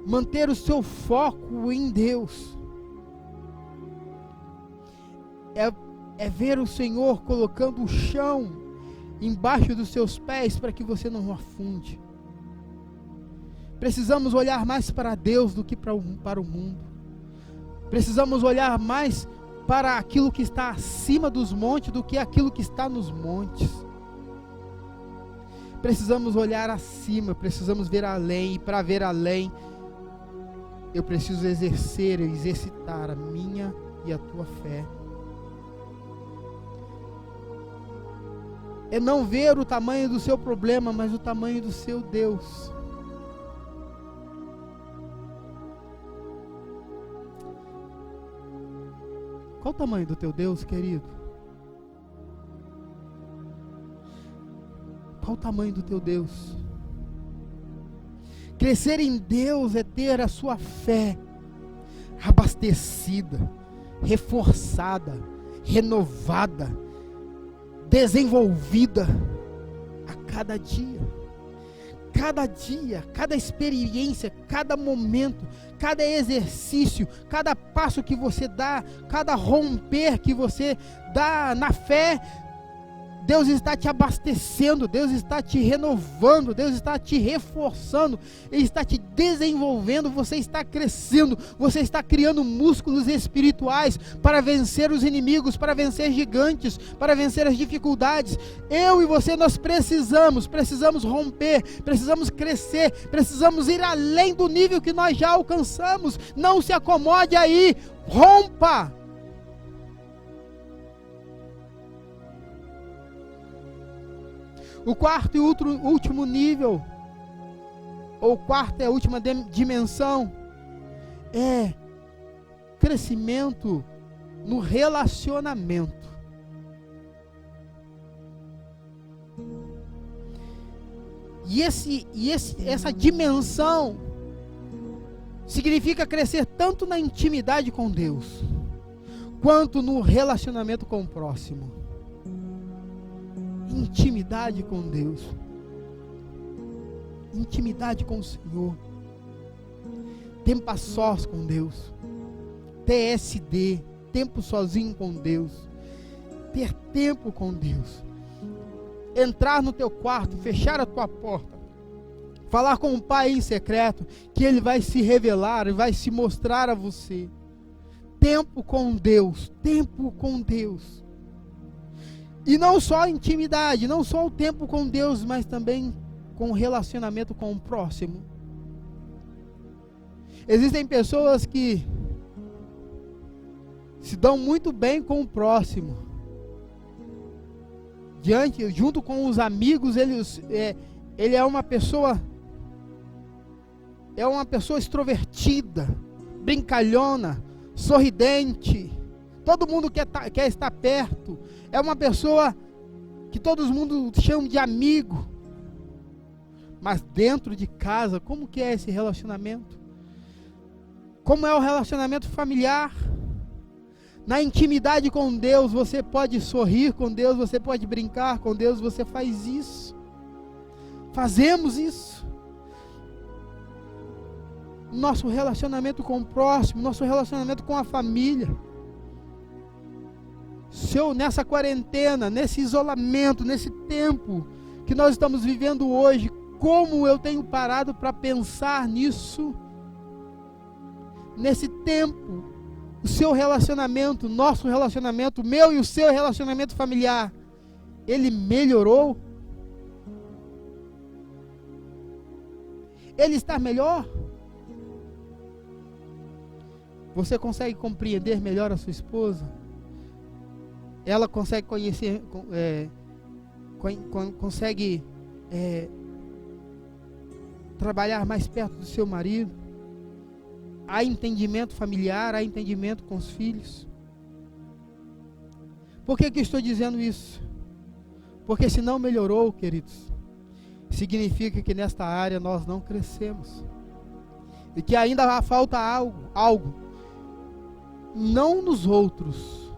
Manter o seu foco em Deus. É ver o Senhor colocando o chão embaixo dos seus pés para que você não afunde. Precisamos olhar mais para Deus do que para o mundo. Precisamos olhar mais para aquilo que está acima dos montes do que aquilo que está nos montes. Precisamos olhar acima, precisamos ver além, e para ver além, eu preciso exercitar a minha e a tua fé. É não ver o tamanho do seu problema, mas o tamanho do seu Deus. Qual o tamanho do teu Deus, querido? Qual o tamanho do teu Deus? Crescer em Deus é ter a sua fé abastecida, reforçada, renovada, desenvolvida a cada dia. Cada dia, cada experiência, cada momento, cada exercício, cada passo que você dá, cada romper que você dá na fé, Deus está te abastecendo, Deus está te renovando, Deus está te reforçando, Ele está te desenvolvendo, você está crescendo, você está criando músculos espirituais para vencer os inimigos, para vencer gigantes, para vencer as dificuldades. Eu e você, nós precisamos romper, precisamos crescer, precisamos ir além do nível que nós já alcançamos. Não se acomode aí, rompa! O quarto e último nível, ou quarta e a última dimensão, é crescimento no relacionamento. E essa dimensão significa crescer tanto na intimidade com Deus, quanto no relacionamento com o próximo. Intimidade com Deus, intimidade com o Senhor, tempo a sós com Deus, TSD, tempo sozinho com Deus, ter tempo com Deus, entrar no teu quarto, fechar a tua porta, falar com o Pai em secreto, que Ele vai se revelar e vai se mostrar a você. Tempo com Deus, tempo com Deus. E não só a intimidade, não só o tempo com Deus, mas também com o relacionamento com o próximo. Existem pessoas que se dão muito bem com o próximo. Junto com os amigos, ele é uma pessoa extrovertida, brincalhona, sorridente. Todo mundo quer estar perto. É uma pessoa que todo mundo chama de amigo. Mas dentro de casa, como que é esse relacionamento? Como é o relacionamento familiar? Na intimidade com Deus, você pode sorrir com Deus, você pode brincar com Deus, você faz isso. Fazemos isso. Nosso relacionamento com o próximo, nosso relacionamento com a família. Nessa quarentena, nesse isolamento, nesse tempo que nós estamos vivendo hoje, como eu tenho parado para pensar nisso? Nesse tempo, o seu relacionamento, nosso relacionamento, o meu e o seu relacionamento familiar, ele melhorou? Ele está melhor? Você consegue compreender melhor a sua esposa? Ela consegue conhecer, consegue trabalhar mais perto do seu marido, há entendimento familiar, há entendimento com os filhos. Por que eu estou dizendo isso? Porque se não melhorou, queridos, significa que nesta área nós não crescemos. E que ainda falta algo. Não nos outros,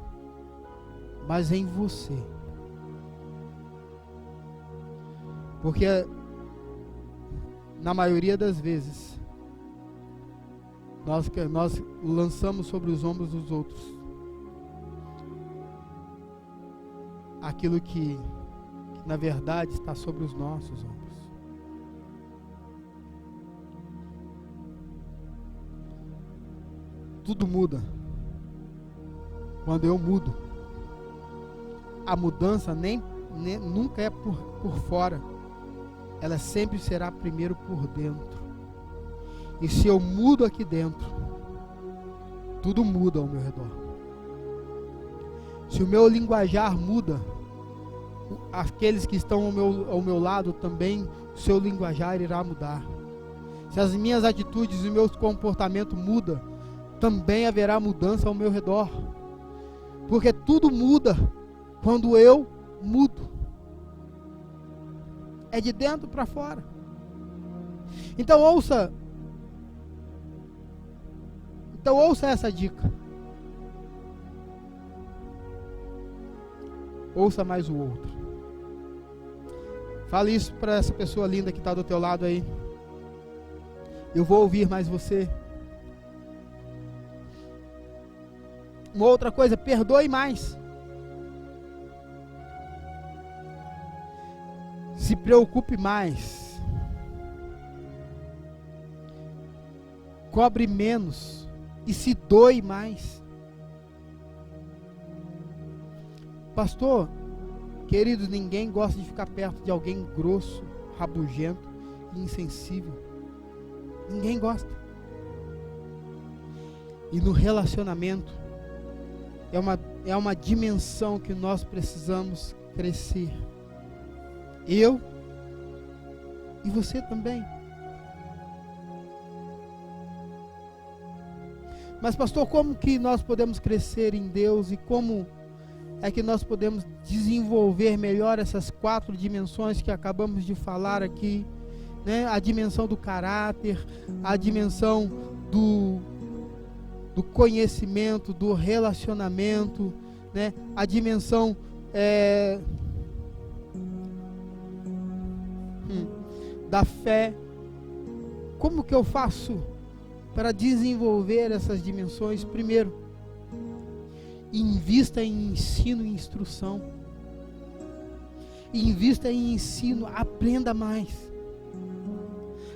mas em você. Porque na maioria das vezes nós lançamos sobre os ombros dos outros aquilo que na verdade está sobre os nossos ombros. Tudo muda quando eu mudo. A mudança nunca é por fora, ela sempre será primeiro por dentro. E se eu mudo aqui dentro, tudo muda ao meu redor. Se o meu linguajar muda, aqueles que estão ao meu lado também, o seu linguajar irá mudar. Se as minhas atitudes e o meu comportamento mudam, também haverá mudança ao meu redor. Porque tudo muda quando eu mudo. É de dentro para fora. Então ouça essa dica. Ouça mais o outro. Fale isso para essa pessoa linda que está do teu lado aí. Eu vou ouvir mais você. Uma outra coisa, perdoe mais. Se preocupe mais. Cobre menos. E se doe mais. Pastor, queridos, ninguém gosta de ficar perto de alguém grosso, rabugento e insensível. Ninguém gosta. E no relacionamento é uma dimensão que nós precisamos crescer. Eu e você também. Mas pastor, como que nós podemos crescer em Deus e como é que nós podemos desenvolver melhor essas 4 dimensões que acabamos de falar aqui, né? A dimensão do caráter, a dimensão do conhecimento, do relacionamento, né? A dimensão da fé. Como que eu faço para desenvolver essas dimensões? Primeiro, invista em ensino e instrução. Invista em ensino, aprenda mais.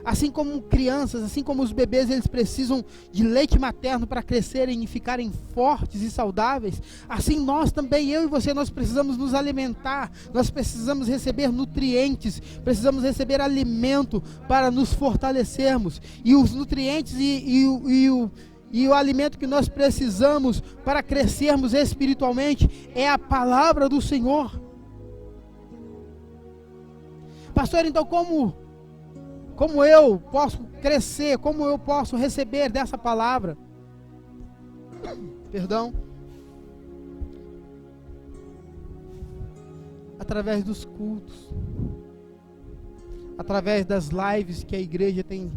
Assim como crianças, assim como os bebês, eles precisam de leite materno para crescerem e ficarem fortes e saudáveis, assim nós também, eu e você, nós precisamos nos alimentar, nós precisamos receber nutrientes, precisamos receber alimento para nos fortalecermos. E os nutrientes e o alimento que nós precisamos para crescermos espiritualmente é a palavra do Senhor. Pastor, então como eu posso crescer, como eu posso receber dessa palavra? Perdão. Através dos cultos, através das lives que a igreja tem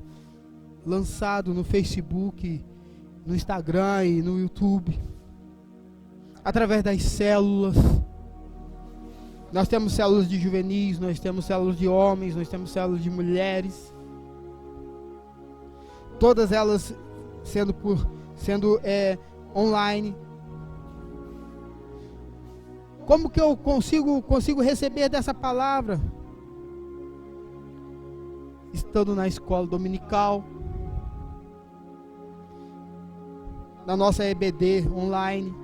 lançado no Facebook, no Instagram e no YouTube, através das células. Nós temos células de juvenis, nós temos células de homens, nós temos células de mulheres. Todas elas sendo online. Como que eu consigo receber dessa palavra? Estando na escola dominical, na nossa EBD online.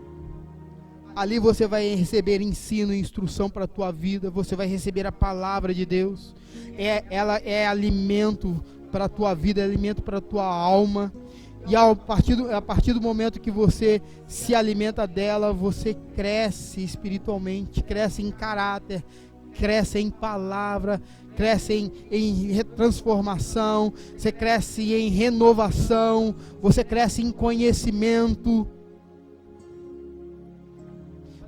Ali você vai receber ensino e instrução para a tua vida. Você vai receber a palavra de Deus. Ela é alimento para a tua vida, é alimento para a tua alma. E a partir do momento que você se alimenta dela, você cresce espiritualmente, cresce em caráter, cresce em palavra, cresce em transformação, você cresce em renovação, você cresce em conhecimento.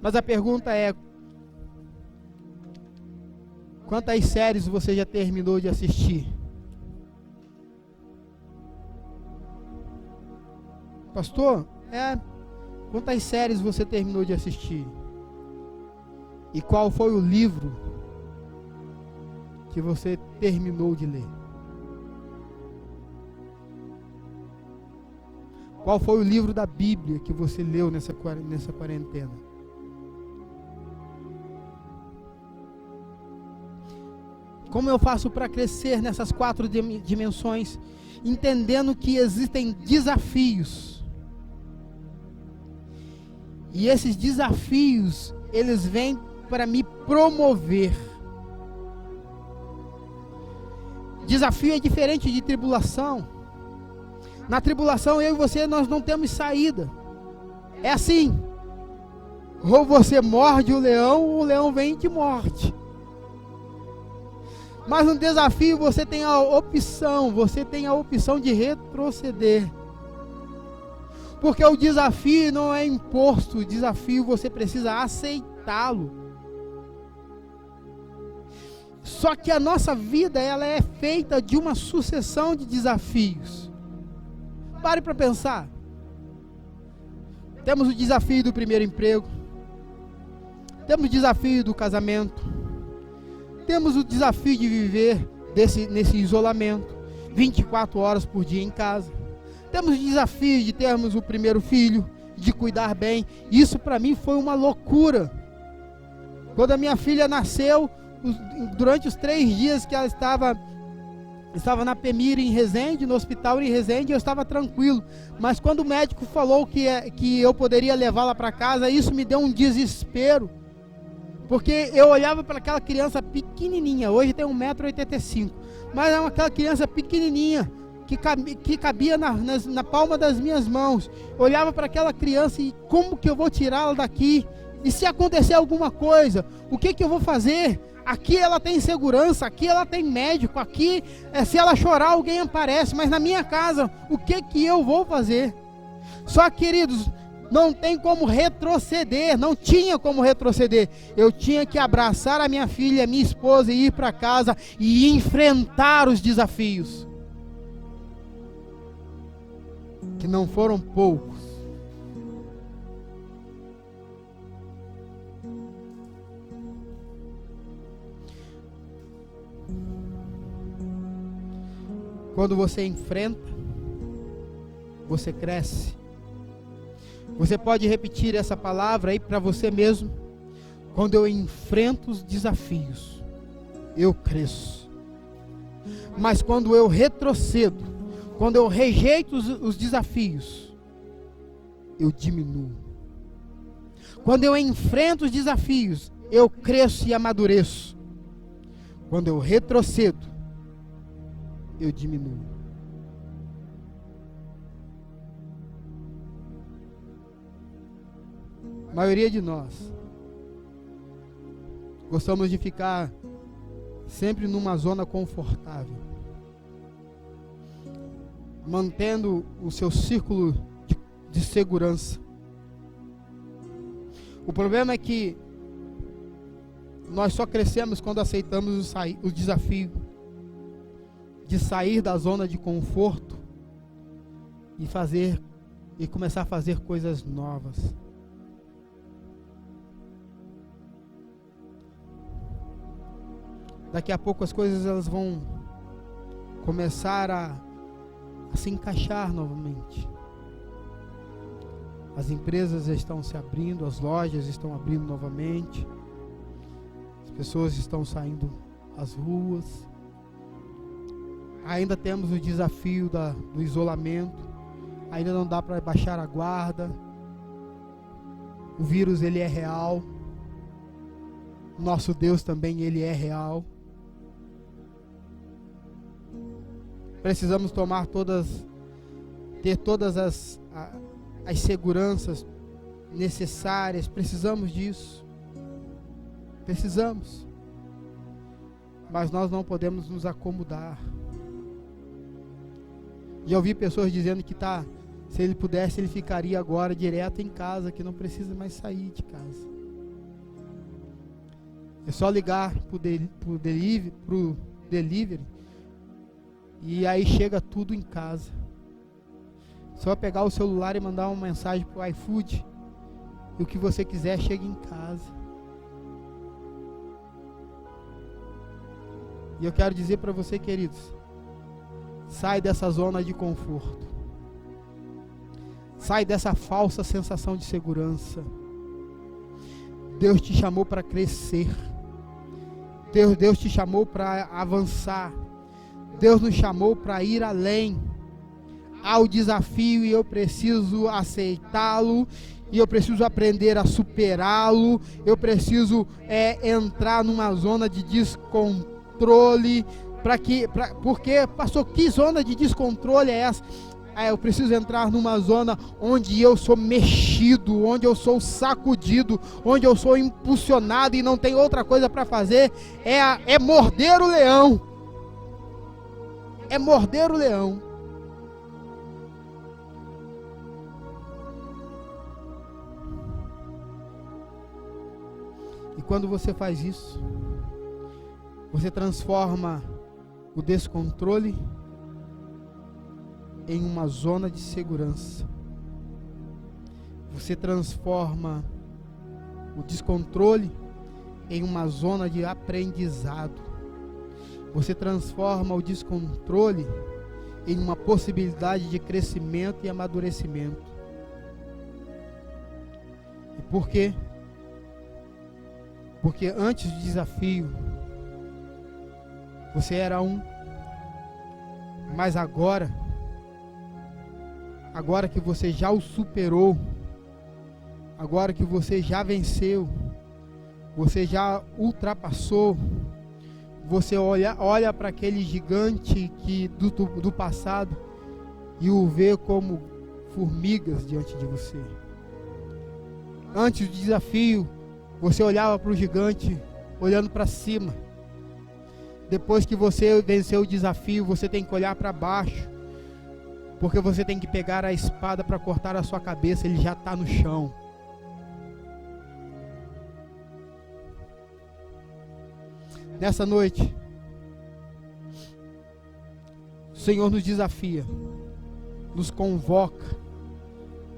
Mas a pergunta é: quantas séries você já terminou de assistir? Pastor, quantas séries você terminou de assistir? E qual foi o livro que você terminou de ler? Qual foi o livro da Bíblia que você leu nessa quarentena? Como eu faço para crescer nessas 4 dimensões, entendendo que existem desafios? E esses desafios, eles vêm para me promover. Desafio é diferente de tribulação. Na tribulação, eu e você, nós não temos saída. É assim: ou você morde o leão vem e te morde. Mas no desafio você tem a opção de retroceder. Porque o desafio não é imposto, o desafio você precisa aceitá-lo. Só que a nossa vida, ela é feita de uma sucessão de desafios. Pare para pensar. Temos o desafio do primeiro emprego. Temos o desafio do casamento. Temos o desafio de viver nesse isolamento, 24 horas por dia em casa. Temos o desafio de termos o primeiro filho, de cuidar bem. Isso para mim foi uma loucura. Quando a minha filha nasceu, durante os 3 dias que ela estava na PEMIR em Resende, no hospital em Resende, eu estava tranquilo. Mas quando o médico falou que eu poderia levá-la para casa, isso me deu um desespero. Porque eu olhava para aquela criança pequenininha, hoje tem 1,85 m, mas é aquela criança pequenininha, que cabia na palma das minhas mãos. Eu olhava para aquela criança e como que eu vou tirá-la daqui? E se acontecer alguma coisa, o que eu vou fazer? Aqui ela tem segurança, aqui ela tem médico, aqui se ela chorar alguém aparece, mas na minha casa, o que eu vou fazer? Só, queridos, não tem como retroceder, não tinha como retroceder. Eu tinha que abraçar a minha filha, a minha esposa e ir para casa e enfrentar os desafios. Que não foram poucos. Quando você enfrenta, você cresce. Você pode repetir essa palavra aí para você mesmo. Quando eu enfrento os desafios, eu cresço. Mas quando eu retrocedo, quando eu rejeito os desafios, eu diminuo. Quando eu enfrento os desafios, eu cresço e amadureço. Quando eu retrocedo, eu diminuo. A maioria de nós gostamos de ficar sempre numa zona confortável, mantendo o seu círculo de segurança. O problema é que nós só crescemos quando aceitamos o desafio de sair da zona de conforto e começar a fazer coisas novas. Daqui a pouco as coisas elas vão começar a se encaixar novamente. As empresas estão se abrindo, as lojas estão abrindo novamente, as pessoas estão saindo às ruas. Ainda temos o desafio do isolamento, ainda não dá para baixar a guarda. O vírus ele é real, nosso Deus também ele é real. Precisamos ter todas as seguranças necessárias. Precisamos disso. Precisamos. mas nós não podemos nos acomodar. Já ouvi pessoas dizendo que se ele pudesse, ele ficaria agora direto em casa, que não precisa mais sair de casa. É só ligar pro delivery e aí chega tudo em casa. Só pegar o celular e mandar uma mensagem pro iFood e o que você quiser chega em casa. E eu quero dizer para você, queridos, sai dessa zona de conforto. Sai dessa falsa sensação de segurança. Deus te chamou para crescer. Deus te chamou para avançar. Deus nos chamou para ir além. Há o desafio e eu preciso aceitá-lo. E eu preciso aprender a superá-lo. Eu preciso entrar numa zona de descontrole. Porque, pastor, que zona de descontrole é essa? Eu preciso entrar numa zona onde eu sou mexido, onde eu sou sacudido, onde eu sou impulsionado e não tem outra coisa para fazer, é morder o leão. É morder o leão. E quando você faz isso, você transforma o descontrole em uma zona de segurança. Você transforma o descontrole em uma zona de aprendizado. Você transforma o descontrole em uma possibilidade de crescimento e amadurecimento. E por quê? Porque antes do desafio, você era mas agora que você já o superou, agora que você já venceu, você já ultrapassou, você olha para aquele gigante do passado e o vê como formigas diante de você. Antes do desafio, você olhava para o gigante olhando para cima. Depois que você venceu o desafio, você tem que olhar para baixo, porque você tem que pegar a espada para cortar a sua cabeça, ele já está no chão. Nessa noite, o Senhor nos desafia, nos convoca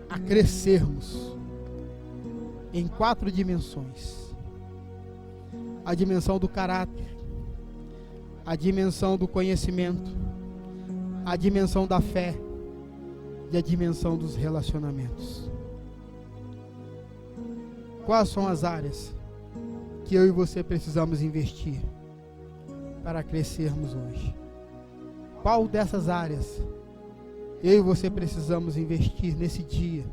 a crescermos em 4 dimensões: a dimensão do caráter, a dimensão do conhecimento, a dimensão da fé e a dimensão dos relacionamentos. Quais são as áreas que eu e você precisamos investir para crescermos hoje? Qual dessas áreas eu e você precisamos investir nesse dia?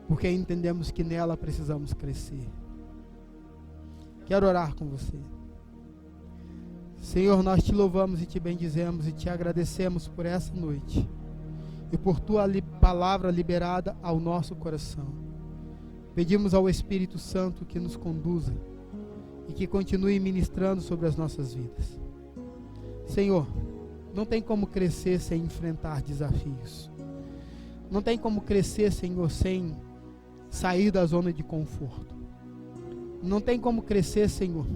Porque entendemos que nela precisamos crescer. Quero orar com você. Senhor, nós te louvamos e te bendizemos e te agradecemos por essa noite e por tua palavra liberada ao nosso coração. Pedimos ao Espírito Santo que nos conduza e que continue ministrando sobre as nossas vidas. Senhor, não tem como crescer sem enfrentar desafios. Não tem como crescer, Senhor, sem sair da zona de conforto. Não tem como crescer, Senhor,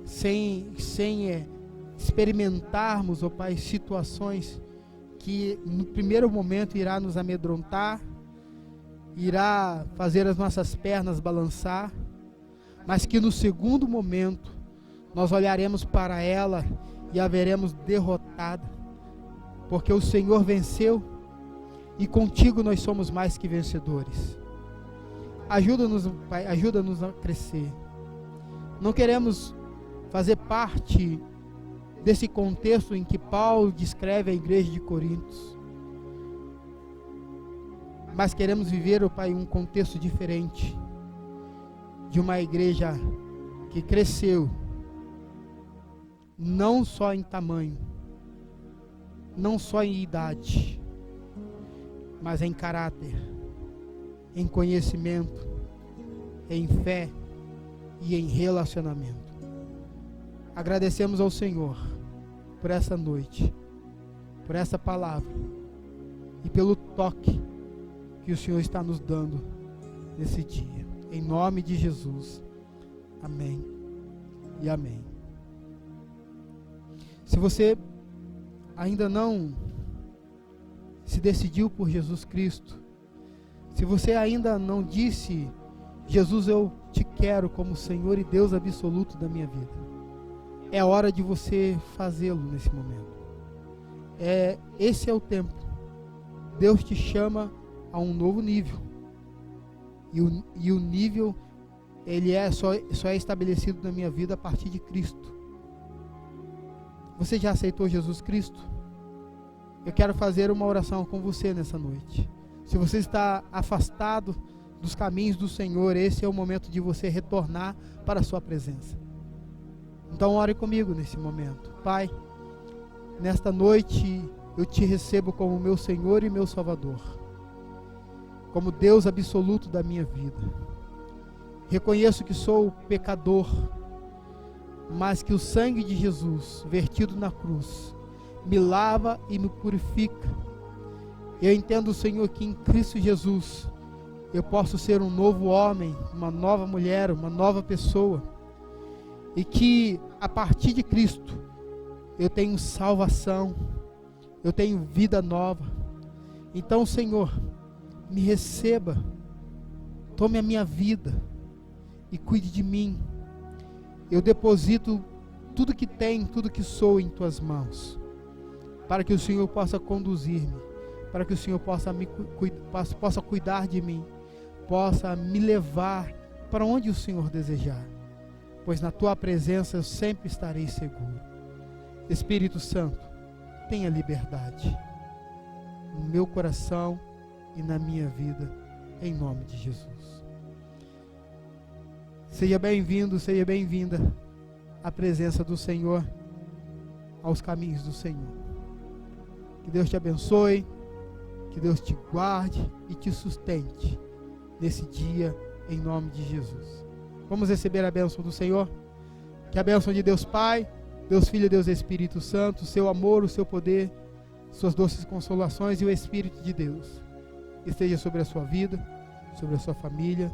sem experimentarmos, ó Pai, situações que no primeiro momento irá nos amedrontar, irá fazer as nossas pernas balançar, mas que no segundo momento nós olharemos para ela e a veremos derrotada, porque o Senhor venceu e contigo nós somos mais que vencedores. Ajuda-nos, Pai, ajuda-nos a crescer. Não queremos fazer parte desse contexto em que Paulo descreve a igreja de Corinto, mas queremos viver, ó Pai, um contexto diferente, de uma igreja que cresceu, não só em tamanho, não só em idade, mas em caráter, em conhecimento, em fé e em relacionamento. agradecemos ao Senhor por essa noite, por essa palavra e pelo toque que o Senhor está nos dando nesse dia. Em nome de Jesus. Amém e amém. Se você ainda não se decidiu por Jesus Cristo, se você ainda não disse: Jesus, eu te quero como Senhor e Deus absoluto da minha vida, é hora de você fazê-lo nesse momento. Esse é o tempo. Deus te chama a um novo nível. E o nível, ele só é estabelecido na minha vida a partir de Cristo. Você já aceitou Jesus Cristo? Eu quero fazer uma oração com você nessa noite. Se você está afastado dos caminhos do Senhor, esse é o momento de você retornar para a sua presença. Então ore comigo nesse momento. Pai, nesta noite eu te recebo como meu Senhor e meu Salvador, como Deus absoluto da minha vida. Reconheço que sou pecador, mas que o sangue de Jesus, vertido na cruz, me lava e me purifica. Eu entendo, Senhor, que em Cristo Jesus eu posso ser um novo homem, uma nova mulher, uma nova pessoa, e que a partir de Cristo eu tenho salvação, eu tenho vida nova. Então, Senhor, me receba, tome a minha vida e cuide de mim. Eu deposito tudo que tenho, tudo que sou em tuas mãos, para que o Senhor possa conduzir-me, para que o Senhor possa cuidar de mim, possa me levar para onde o Senhor desejar, pois na tua presença eu sempre estarei seguro. Espírito Santo, tenha liberdade no meu coração e na minha vida, em nome de Jesus. Seja bem-vindo, seja bem-vinda à presença do Senhor, aos caminhos do Senhor. Que Deus te abençoe, que Deus te guarde e te sustente nesse dia, em nome de Jesus. Vamos receber a bênção do Senhor. Que a bênção de Deus Pai, Deus Filho e Deus Espírito Santo, o seu amor, o seu poder, suas doces consolações e o Espírito de Deus esteja sobre a sua vida, sobre a sua família,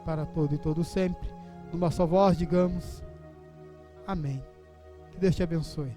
para todo e todo sempre. Numa só voz, digamos: amém. Que Deus te abençoe.